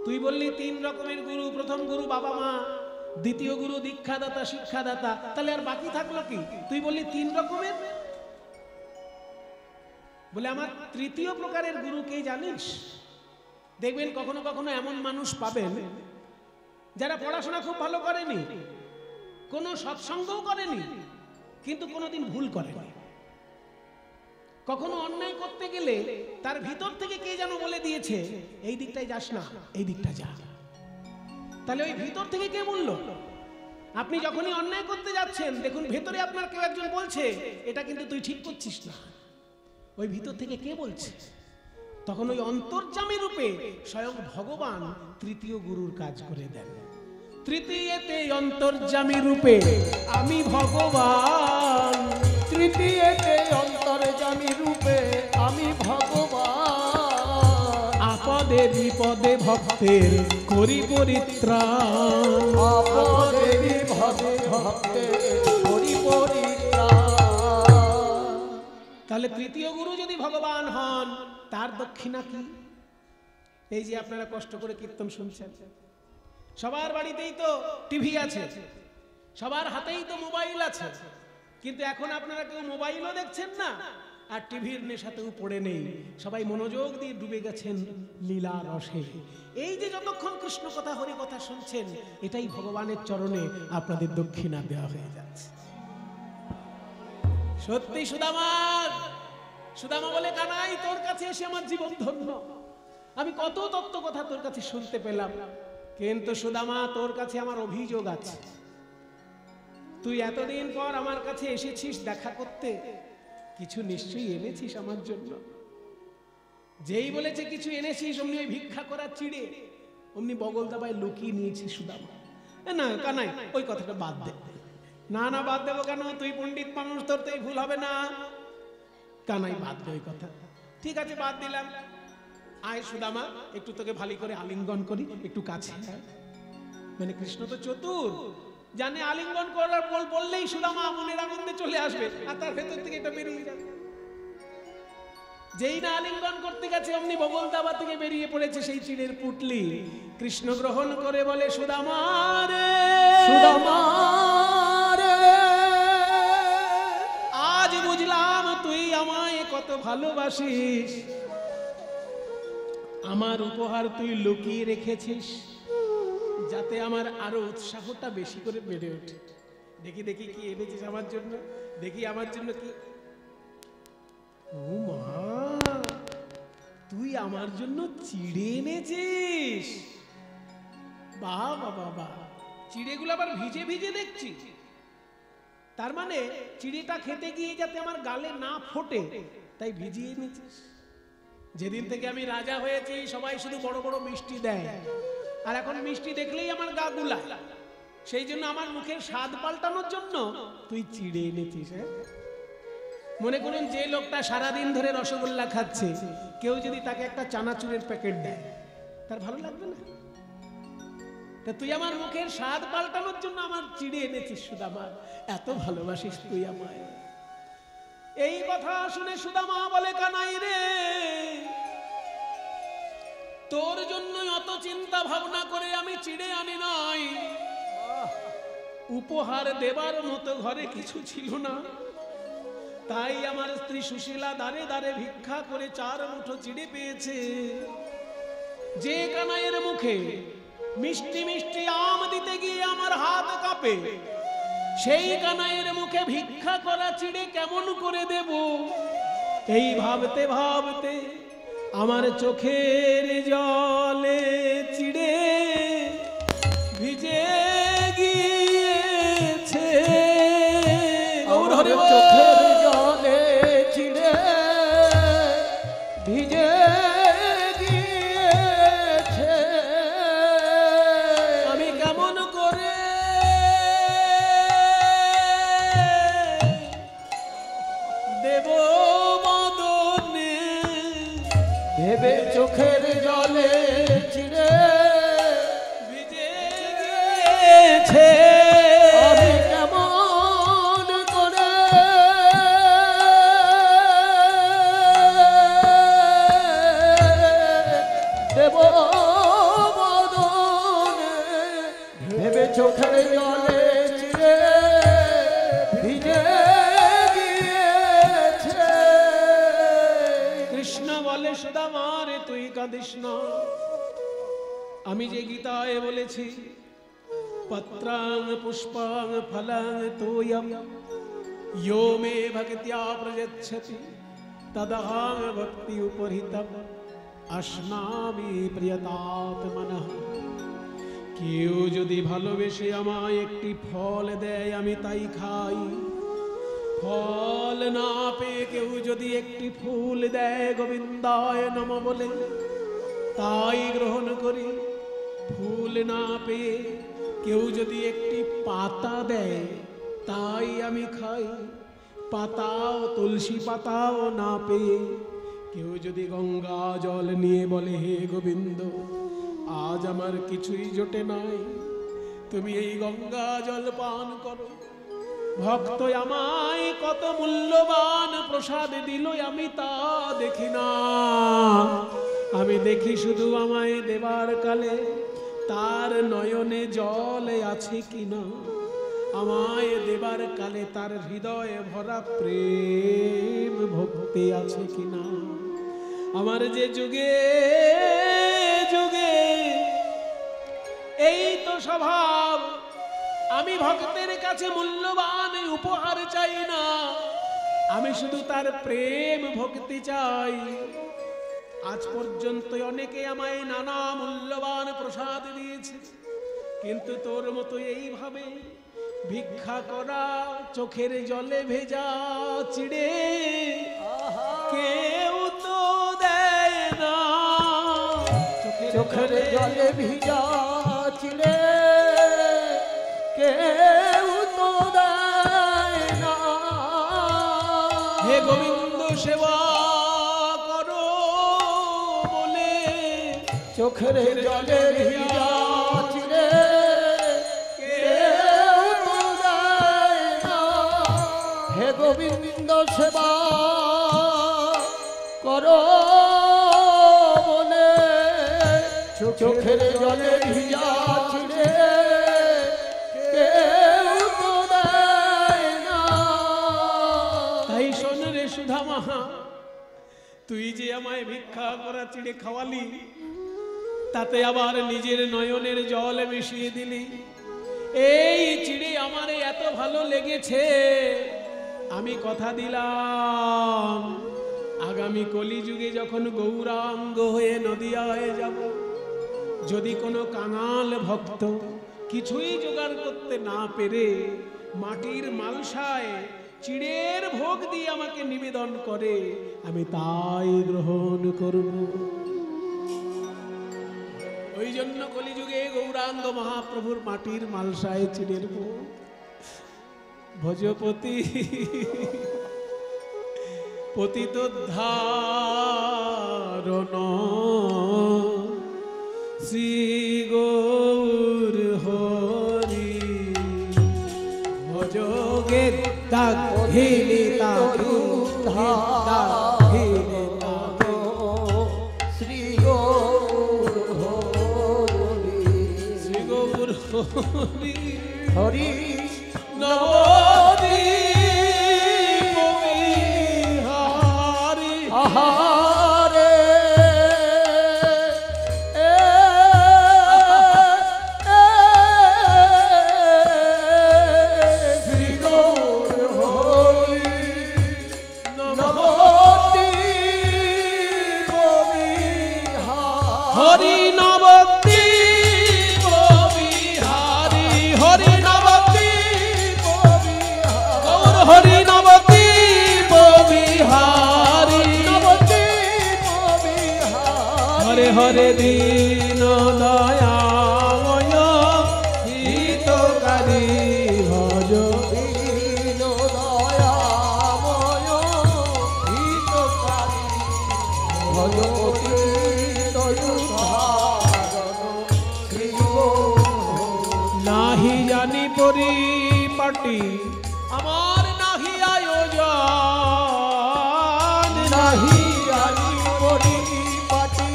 Speaker 1: তুই বললি 3 রকমের গুরু, প্রথম গুরু বাবা মা, দ্বিতীয় গুরু দীক্ষাদাতা শিক্ষাদাতা, তাহলে আর বাকি থাকলো কি? তুই বললি 3 রকমের, বলে আমার তৃতীয় প্রকারের গুরু কে জানিস? দেখবেন কখনো কখনো এমন মানুষ পাবেন যারা পড়াশোনা খুব ভালো করেনি, কোনো সৎসঙ্গও করেনি, কিন্তু কোনোদিন ভুল করেনি। কখনো অন্যায় করতে গেলে তার ভিতর থেকে কে যেন বলে দিয়েছে এই দিকটায় যাস না, এই দিকটা যা। তাহলে ওই ভিতর থেকে কে বলল? আপনি যখনই অন্যায় করতে যাচ্ছেন, দেখুন ভেতরে আপনার কেউ একজন বলছে এটা কিন্তু তুই ঠিক করছিস না। ওই ভিতর থেকে কে বলছে? তখন ওই অন্তর্যামী রূপে স্বয়ং ভগবান তৃতীয় গুরুর কাজ করে দেন। তৃতীয়তে অন্তর্যামী রূপে আমি ভগবান,
Speaker 2: তৃতীয়তে অন্তর্যামী রূপে আমি ভগবান।
Speaker 1: আপদে বিপদে ভক্তের করি পরিত্রাণ,
Speaker 2: আপদে বিপদে ভক্তের করি পরিত্রাণ।
Speaker 1: তাহলে তৃতীয় গুরু যদি ভগবান হন, তার দক্ষিণা কি? এই যে আপনারা কষ্ট করে কীর্তন শুনছেন, সবার বাড়িতেই তো টিভি আছে, সবার হাতেই তো মোবাইল আছে, কিন্তু এখন আপনারা কেউ মোবাইলও দেখছেন না আর টিভির নেশাতেও পড়ে নেই। সবাই মনোযোগ দিয়ে ডুবে গেছেন লীলা রসে। এই যে যতক্ষণ কৃষ্ণ কথা হরি কথা শুনছেন, এটাই ভগবানের চরণে আপনাদের দক্ষিণা দেওয়া হয়ে যাচ্ছে। সত্যি সুদামার সুদামা বলে কানাই তোর কাছে এসে আমার জীবন ধন্য, আমি কত তত্ত্ব কথা তোর কাছে শুনতে পেলাম, কিন্তু সুদামা তোর কাছে আমার অভিযোগ আছে। তুই এতদিন পর আমার কাছে এসেছিস দেখা করতে, কিছু নিশ্চয়ই এনেছিস আমার জন্য। যেই বলেছে কিছু এনেছিস, অমনি ওই ভিক্ষা করার চিড়ে অমনি বগল দাবায় লুকিয়ে নিয়েছি সুদামা। না কানাই ওই কথাটা বাদ দে। না না বাদ দেবো কেন, তুই পণ্ডিত মানুষ, তোর তো এই ভুল হবে না। কানাই বাদ দে ওই কথা। ঠিক আছে বাদ দিলাম। আয় সুদামা একটু তোকে ভালো করে আলিঙ্গন করি, একটু কাছে আয়। মানে কৃষ্ণ তো চতুর, জানে আলিঙ্গন করার পর বললেই সুদামা মনের আনন্দে চলে আসবে আর তার ভেতর থেকে এটা বেরিয়ে যাবে। যেই না আলিঙ্গন করতে গেছে অমনি বগল দাবা থেকে বেরিয়ে পড়েছে সেই চিড়ের পুটলি। কৃষ্ণ গ্রহণ করে বলে সুদামা রে,
Speaker 2: সুদামা রে,
Speaker 1: আজ বুঝলাম তুই আমায় কত ভালোবাসিস। আমার উপহার তুই লুকিয়ে রেখেছিস যাতে আমার আরো উৎসাহটা বেশি করে বেড়ে ওঠে। দেখি দেখি কি এনেছিস আমার জন্য, দেখি আমার জন্য কি। ও মা, তুই আমার জন্য চিড়ে এনেছিস? বাহ বাবা বাহ, চিড়েগুলো আবার ভিজে ভিজে দেখছি। তার মানে চিড়েটা খেতে গিয়ে যাতে আমার গালে না ফোটে তাই ভিজিয়ে এনেছিস। যেদিন থেকে আমি রাজা হয়েছি সবাই শুধু বড় বড় মিষ্টি দেয়, আর এখন মিষ্টি দেখলেই আমার গা গুলায়। সেই জন্য আমার মুখের স্বাদ পাল্টানোর জন্য তুই চিড়ে এনেছিস। মনে করুন যে লোকটা সারাদিন ধরে রসগোল্লা খাচ্ছে, কেউ যদি তাকে একটা চানাচুরের প্যাকেট দেয় তার ভালো লাগবে না? তা তুই আমার মুখের স্বাদ পাল্টানোর জন্য আমার চিড়ে এনেছিস সুদামা, এত ভালোবাসিস তুই আমায়। এই কথা শুনে সুদামা বলে কানাই রে, তোর জন্যই অত চিন্তা ভাবনা করে আমি চিড়ে আনি নাই। উপহার দেবার মতো ঘরে কিছু ছিল না, তাই আমার স্ত্রী সুশীলা দাঁড়ে দাঁড়ে ভিক্ষা করে 4 মুঠো চিড়ে পেয়েছে। যে কানাইয়ের মুখে মিষ্টি মিষ্টি আম দিতে গিয়ে আমার হাত কাঁপে, সেই কানাইয়ের মুখে ভিক্ষা করা চিড়ে কেমন করে দেব, এই ভাবতে ভাবতে আমার চোখের জলে চিড়ে ভিজে গিয়েছে।
Speaker 2: চোখের জলে চিড়ে ভিজে গিয়েছে।
Speaker 1: আমি কেমন করে দেব মদনে,
Speaker 2: ভেবে চোখের জলে চিড়ে
Speaker 1: ভিজে গিয়েছে।
Speaker 2: আমি কেমন করে দেব মদনে, ভেবে চোখের জলে চিড়ে ভিজে গিয়েছে।
Speaker 1: কৃষ্ণ বলে সুদামা রে তুই কাঁদিস না, আমি যে গীতায় বলেছি পত্রাং পুষ্পাং ফলাং তোয়ম यो मे भक्त्या प्रयच्छति तदहं भक्ति उपहृतम् अश्नामि प्रियतात्मनः। কেউ যদি ভালোবেসে আমায় একটি ফল দেয় আমি তাই খাই, ফল না পেয়ে কেউ যদি একটি ফুল দেয় গোবিন্দায় নম বলে তাই গ্রহণ করি, ফুল না পেয়ে কেউ যদি একটি পাতা দেয় তাই আমি খাই, পাতাও তুলসী পাতাও না পেয়ে কেউ যদি গঙ্গা জল নিয়ে বলে হে গোবিন্দ আজ আমার কিছুই জোটে নাই, তুমি এই গঙ্গা জল পান করো। ভক্ত আমায় কত মূল্যবান প্রসাদ দিল আমি তা দেখি না, আমি দেখি শুধু আমায় দেবার কালে তার নয়নে জলে আছে কিনা, আমায় দেবার কালে তার হৃদয়ে ভরা প্রেম ভক্তি আছে কিনা। আমার যে যুগে যুগে এই তো স্বভাব, আমি ভক্তের কাছে মূল্যবান উপহার চাই না, আমি শুধু তার প্রেম ভক্তি চাই। আজ পর্যন্ত অনেকে আমায় নানা মূল্যবান প্রসাদ দিয়েছে, কিন্তু তোর মতো এইভাবে ভিক্ষা করা, চোখের জলে ভেজা চিড়ে কেউ তো দেয় না।
Speaker 2: চোখের জলে ভিজা চিড়ে কেউ তো দেয় না।
Speaker 1: হে গোবিন্দ সেবা করো বলে
Speaker 2: চোখের জলে ভিজা চিড়ে কেউ তো দেয় না। হে গোবিন্দ সেবা করো বলে চোখের জলে ভিজা চিড়ে কেউ তো দেয় না।
Speaker 1: তাই শোন রে সুধা মাহা, তুই যে আমায় ভিক্ষা করা চিড়ে খাওয়ালি, তাতে আবার নিজের নয়নের জল মিশিয়ে দিলি। এই চিড়ে আমার এত ভালো লেগেছে, আমি কথা দিলাম আগামী কলিযুগে যখন গৌরাঙ্গ হয়ে নদিয়ায় যাব, যদি কোনো কাঙাল ভক্ত কিছুই জোগাড় করতে না পেরে মাটির মালসায় চিড়ের ভোগ দিয়ে আমাকে নিবেদন করে, আমি তাই গ্রহণ করব। ওই জন্য কলিযুগে গৌরাঙ্গ মহাপ্রভুর মাটির মালসায় চিড়ের ভোগ। ভজপতি পতিতোদ্ধারণ শ্রী গৌর হরি ভজগের দাঘিনী
Speaker 2: শ্রী গৌর হরি
Speaker 1: শ্রী গৌর হরি
Speaker 2: হরি
Speaker 1: নবদ্বীপ বিহারী
Speaker 2: আহারে শ্রী গৌর হরি নবদ্বীপ বিহারী
Speaker 1: হরি নবদ্বীপ বিহারী হরি নবদ্বীপ গৌর হরি নবদ্বীপ বিহারী হরে হরে দীন দয়াময় হিতকারী ভজ
Speaker 2: দীন দয়াময় হিতকারী ভজপতি দয়ুধারণ শ্রী গৌর
Speaker 1: নাহি জানি পরিপাটি আমার নাহি আয়োজন
Speaker 2: নাহি জানি পরিপাটি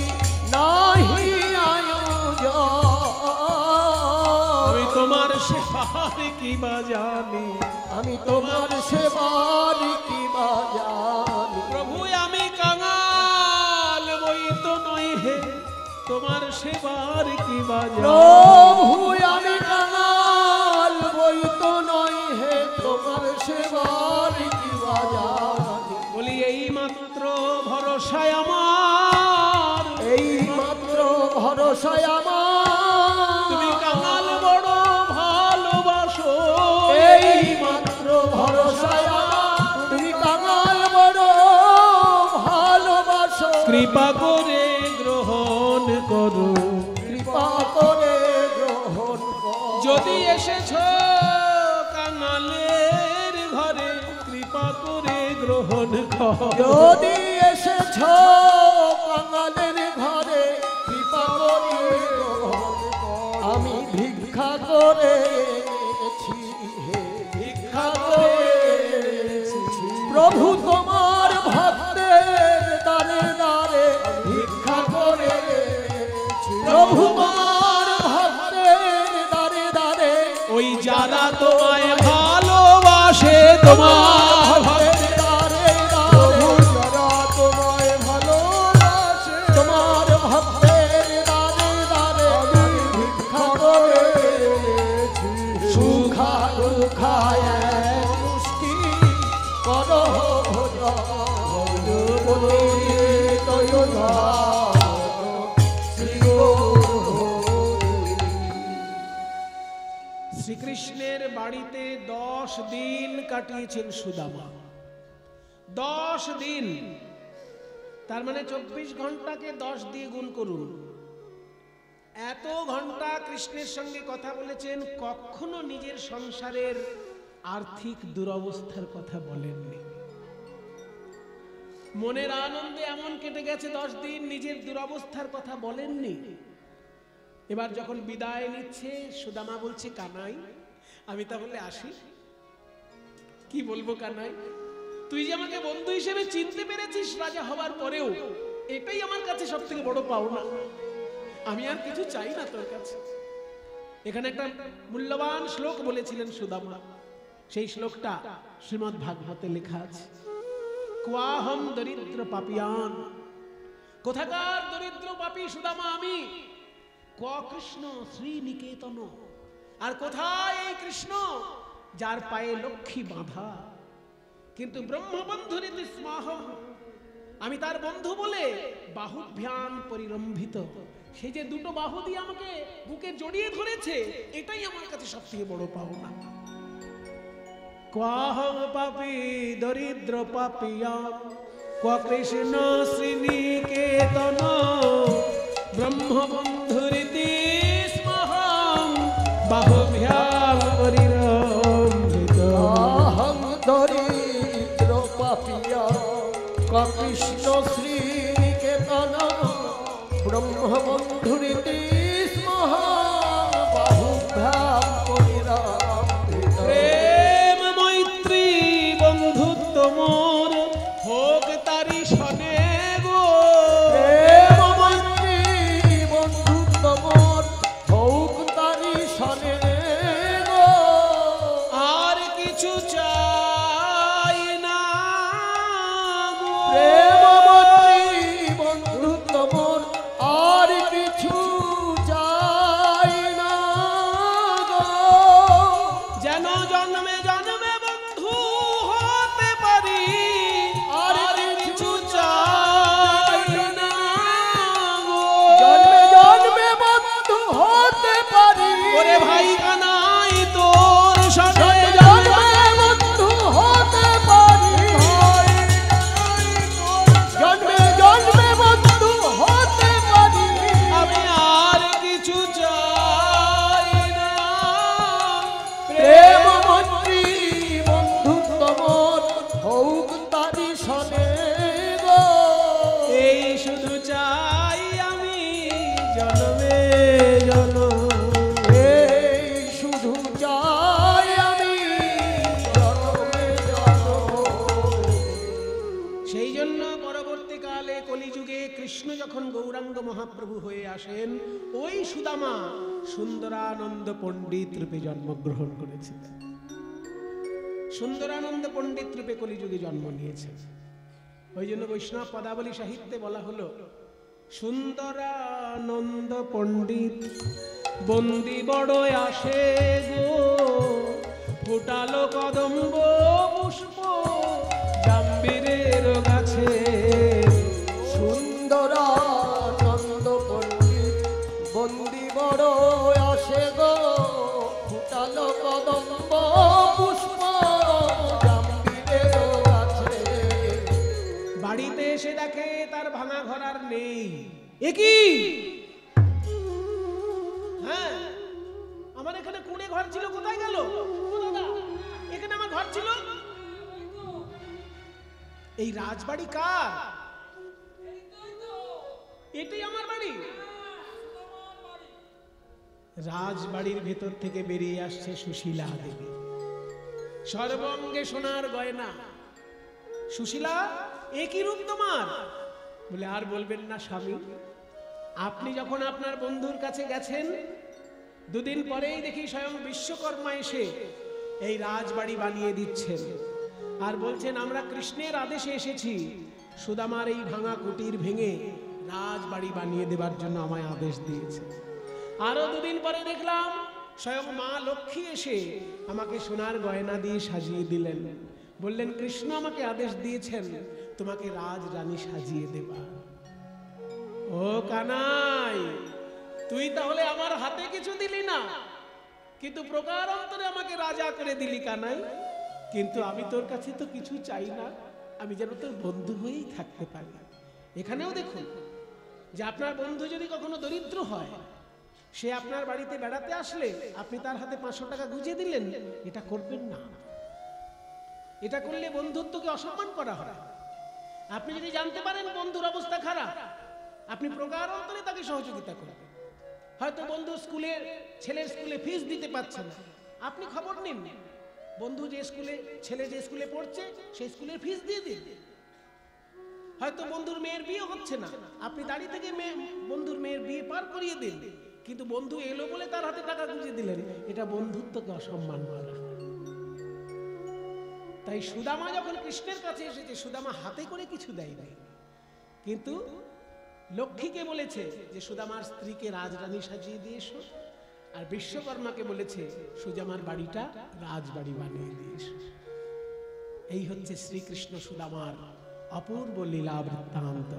Speaker 2: নাহি আয়োজন।
Speaker 1: আমি তোমার সেবার কি বা জানি,
Speaker 2: আমি তোমার সেবার কি বা জানি।
Speaker 1: প্রভু আমি কাঙাল বই তো নই হে, তোমার সেবার কি বা জানি।
Speaker 2: প্রভু আমি কাঙাল বই তো নই হে, তোমার সেবার কি বা জানি।
Speaker 1: বলি এই মাত্র ভরসায় আমার,
Speaker 2: এই মাত্র ভরসায়
Speaker 1: তুমি
Speaker 2: আমার,
Speaker 1: কাঙাল বড় ভালোবাসো।
Speaker 2: এই মাত্র ভরসায় আমার, তুমি কাঙাল বড় ভালোবাসো।
Speaker 1: কৃপা করে গ্রহণ করো,
Speaker 2: কৃপা করে গ্রহণ করো।
Speaker 1: যদি এসেছ কাঙালের ঘরে, কৃপা করে গ্রহণ করো।
Speaker 2: যদি এসেছ কাঙালের ঘরে, কৃপা করে গ্রহণ করো। আমি ভিক্ষা করে এনেছি হে, ভিক্ষা করে এনেছি। প্রভু তোমার ভক্তের দারে দারে ভিক্ষা করে এনেছি। প্রভু তোমার ভক্তের দারে দারে,
Speaker 1: ওই যারা তোমায় ভালোবাসে, তোমার
Speaker 2: ভক্তের দারে দারে, যারা তোমায় ভালোবাসে, তোমার ভক্তের দারে দারে আমি ভিক্ষা করে এনেছি। সুখা দুঃখায় মুষ্টি করো
Speaker 1: কৃষ্ণের বাড়িতে 10 দিন কাটিয়েছেন সুদামা। 10 দিন, তার মানে 24 ঘন্টাকে 10 দিয়ে গুণ করুন। এত ঘন্টা কৃষ্ণের সঙ্গে কথা বলেছেন, কখনো নিজের সংসারের আর্থিক দুরবস্থার কথা বলেননি। মনের আনন্দে এমন কেটে গেছে 10 দিন, নিজের দুরবস্থার কথা বলেননি। এবার যখন বিদায় নিচ্ছে, সুদামা বলছে, কানাই আমি তাহলে আসি। কি বলবো কানাই, তুই যে আমাকে বন্ধু হিসেবে চিনতে পেরেছিস রাজা হবার পরেও, এটাই আমার কাছে সব থেকে বড় পাওনা। আমি আর কিছু চাই না তোর কাছে। এখানে একটা মূল্যবান শ্লোক বলেছিলেন সুদামা, সেই শ্লোকটা শ্রীমদ্ ভাগবতে লেখা আছে। ক্বাহম দরিদ্র পাপিয়ান, কোথাকার দরিদ্র পাপী সুদামা আমি। ক্বা কৃষ্ণ শ্রীনিকেতন, আর কোথায় এই কৃষ্ণ যার পায়ে লক্ষ্মী বাঁধা। কিন্তু ব্রহ্মবন্ধুরিতি স্মাহম, আমি তার বন্ধু বলে বাহুভ্যাম পরিরম্ভিত, সে যে দুটো বাহু দিয়ে আমাকে বুকে জড়িয়ে ধরেছে, এটাই আমার কাছে সবথেকে বড় পাওনা। ক্বাহম পাপী দরিদ্র পাপিয়া, ক্বা কৃষ্ণ শ্রীনিকেতন, ব্রহ্মবন্ধুরিতি স্মাহম বাহুভ্যাম পরিরম্ভিত।
Speaker 2: অহং দরিদ্র পাপিয়া, ক্বা কৃষ্ণ শ্রীনিকেতন, ব্রহ্মবন্ধুরিতি স্মহং বাহুভ্যাম পরিরম্ভিত।
Speaker 1: প্রেম মৈত্রী বন্ধুত্ব মোর হোক তারি সনে গো,
Speaker 2: প্রেম মৈত্রী বন্ধুত্ব মোর হোক তারি সনে গো।
Speaker 1: আর কিছু চাই না গো।
Speaker 2: প্রেম মৈত্রী বন্ধুত্ব মোর আর কিছু চাই না গো।
Speaker 1: যেন জন্মে জন্মে বন্ধু হতে পারি, আর কিছু চাই না গো।
Speaker 2: জন্মে জন্মে বন্ধু হতে পারি,
Speaker 1: ওরে ভাই কানাই তোর সঙ্গে
Speaker 2: জন্মে বন্ধু হতে পারি, জন্মে জন্মে বন্ধু হতে পারি।
Speaker 1: আমি আর কিছু চাই না।
Speaker 2: প্রেম মৈত্রী বন্ধুত্ব মোর হোক তারি সনে গো।
Speaker 1: এই শুধু চাই আমি জন্মে জন্ম।
Speaker 2: এই শুধু চাই আমি জনমে জনম।
Speaker 1: সেই জন্য পরবর্তীকালে কলিযুগে কৃষ্ণ যখন গৌরাঙ্গ মহাপ্রভু হয়ে আসেন, ওই সুদামা সুন্দরানন্দ পণ্ডিত রূপে জন্মগ্রহণ করেছিলেন। সুন্দরানন্দ পণ্ডিত রূপে কলিযুগে জন্ম নিয়েছেন। ওই জন্য বৈষ্ণব পদাবলী সাহিত্যে বলা হলো, সুন্দরানন্দ পণ্ডিত বন্দি বড় আসে গো, ফুটালো কদম্ব পুষ্প জাম্বিরের গাছে।
Speaker 2: সুন্দরানন্দ পণ্ডিত বন্দি বড় আসে গো, ফুটালো কদম্ব পুষ্প জাম্বিরের গাছে।
Speaker 1: বাড়িতে এসে দেখে তার ভাঙা ঘর আর নেই। এ কি? হ্যাঁ, আমার এখানে কুড়ে ঘর ছিল, কোথায় গেল? ও দাদা, এখানে আমার ঘর ছিল। এই রাজবাড়ি কার? এটাই আমার বাড়ি। রাজবাড়ির ভেতর থেকে বেরিয়ে আসছে সুশীলা দেবী, সর্বঙ্গে সোনার গয়না। সুশীলা, এ কি রূপ তোমার? বলে, আর বলবেন না স্বামী, আপনি যখন আপনার বন্ধুর কাছে গেছেন, দুদিন পরেই দেখি স্বয়ং বিশ্বকর্মা এসে এই রাজবাড়ি বানিয়ে দিচ্ছেন, আর বলছেন আমরা কৃষ্ণের আদেশে এসেছি, সুদামার এই ভাঙা কুটির ভেঙে রাজবাড়ি বানিয়ে দেবার জন্য আমায় আদেশ দিয়েছে। আরো দুদিন পরে দেখলাম স্বয়ং মা লক্ষ্মী এসে আমাকে সোনার গয়না দিয়ে সাজিয়ে দিলেন, বললেন কৃষ্ণ আমাকে আদেশ দিয়েছেন তোমাকে রাজরানী সাজিয়ে দেবা। ও কানাই, তুই তাহলে আমার হাতে কিছু দিলি না, কিন্তু প্রকারান্তরে আমাকে রাজা করে দিলি কানাই। কিন্তু আমি তোর কাছে তো কিছু চাই না, আমি যেন তোর বন্ধু হয়েই থাকতে পারি। এখানেও দেখুন যে আপনার বন্ধু যদি কখনো দরিদ্র হয়, সে আপনার বাড়িতে বেড়াতে আসলে আপনি তার হাতে 500 টাকা গুঁজে দিলেন, এটা করবেন না। এটা করলে বন্ধুত্বকে অসম্মান করা হয়। আপনি যদি জানতে পারেন বন্ধুর অবস্থা খারাপ, আপনি প্রকারান্তরে তাকে সহযোগিতা করবেন। হয়তো বন্ধু ছেলের স্কুলে ফিস দিতে পারছে না, আপনি খবর নিন, বন্ধু ছেলে যে স্কুলে পড়ছে সেই স্কুলের ফিস দিয়ে দিন। হয়তো বন্ধুর মেয়ের বিয়ে হচ্ছে না, আপনি দাঁড়িয়ে থেকে বন্ধুর মেয়ের বিয়ে পার করিয়ে দিন। কিন্তু বন্ধু এলো বলে তার হাতে টাকা গুঁজে দিলেন, এটা বন্ধুত্বকে অসম্মান করা। তাই সুদামা যখন কৃষ্ণের কাছে এসেছে, সুদামা হাতে করে কিছু দেয় নাই, কিন্তু লক্ষ্মীকে বলেছে যে সুদামার স্ত্রীকে রাজরানী সাজিয়ে দিয়ে এসো, আর বিশ্বকর্মাকে বলেছে সুদামার বাড়িটা রাজবাড়ি বানিয়ে দিয়ে এসো। এই হচ্ছে শ্রীকৃষ্ণ সুদামার অপূর্ব লীলা বৃত্তান্ত।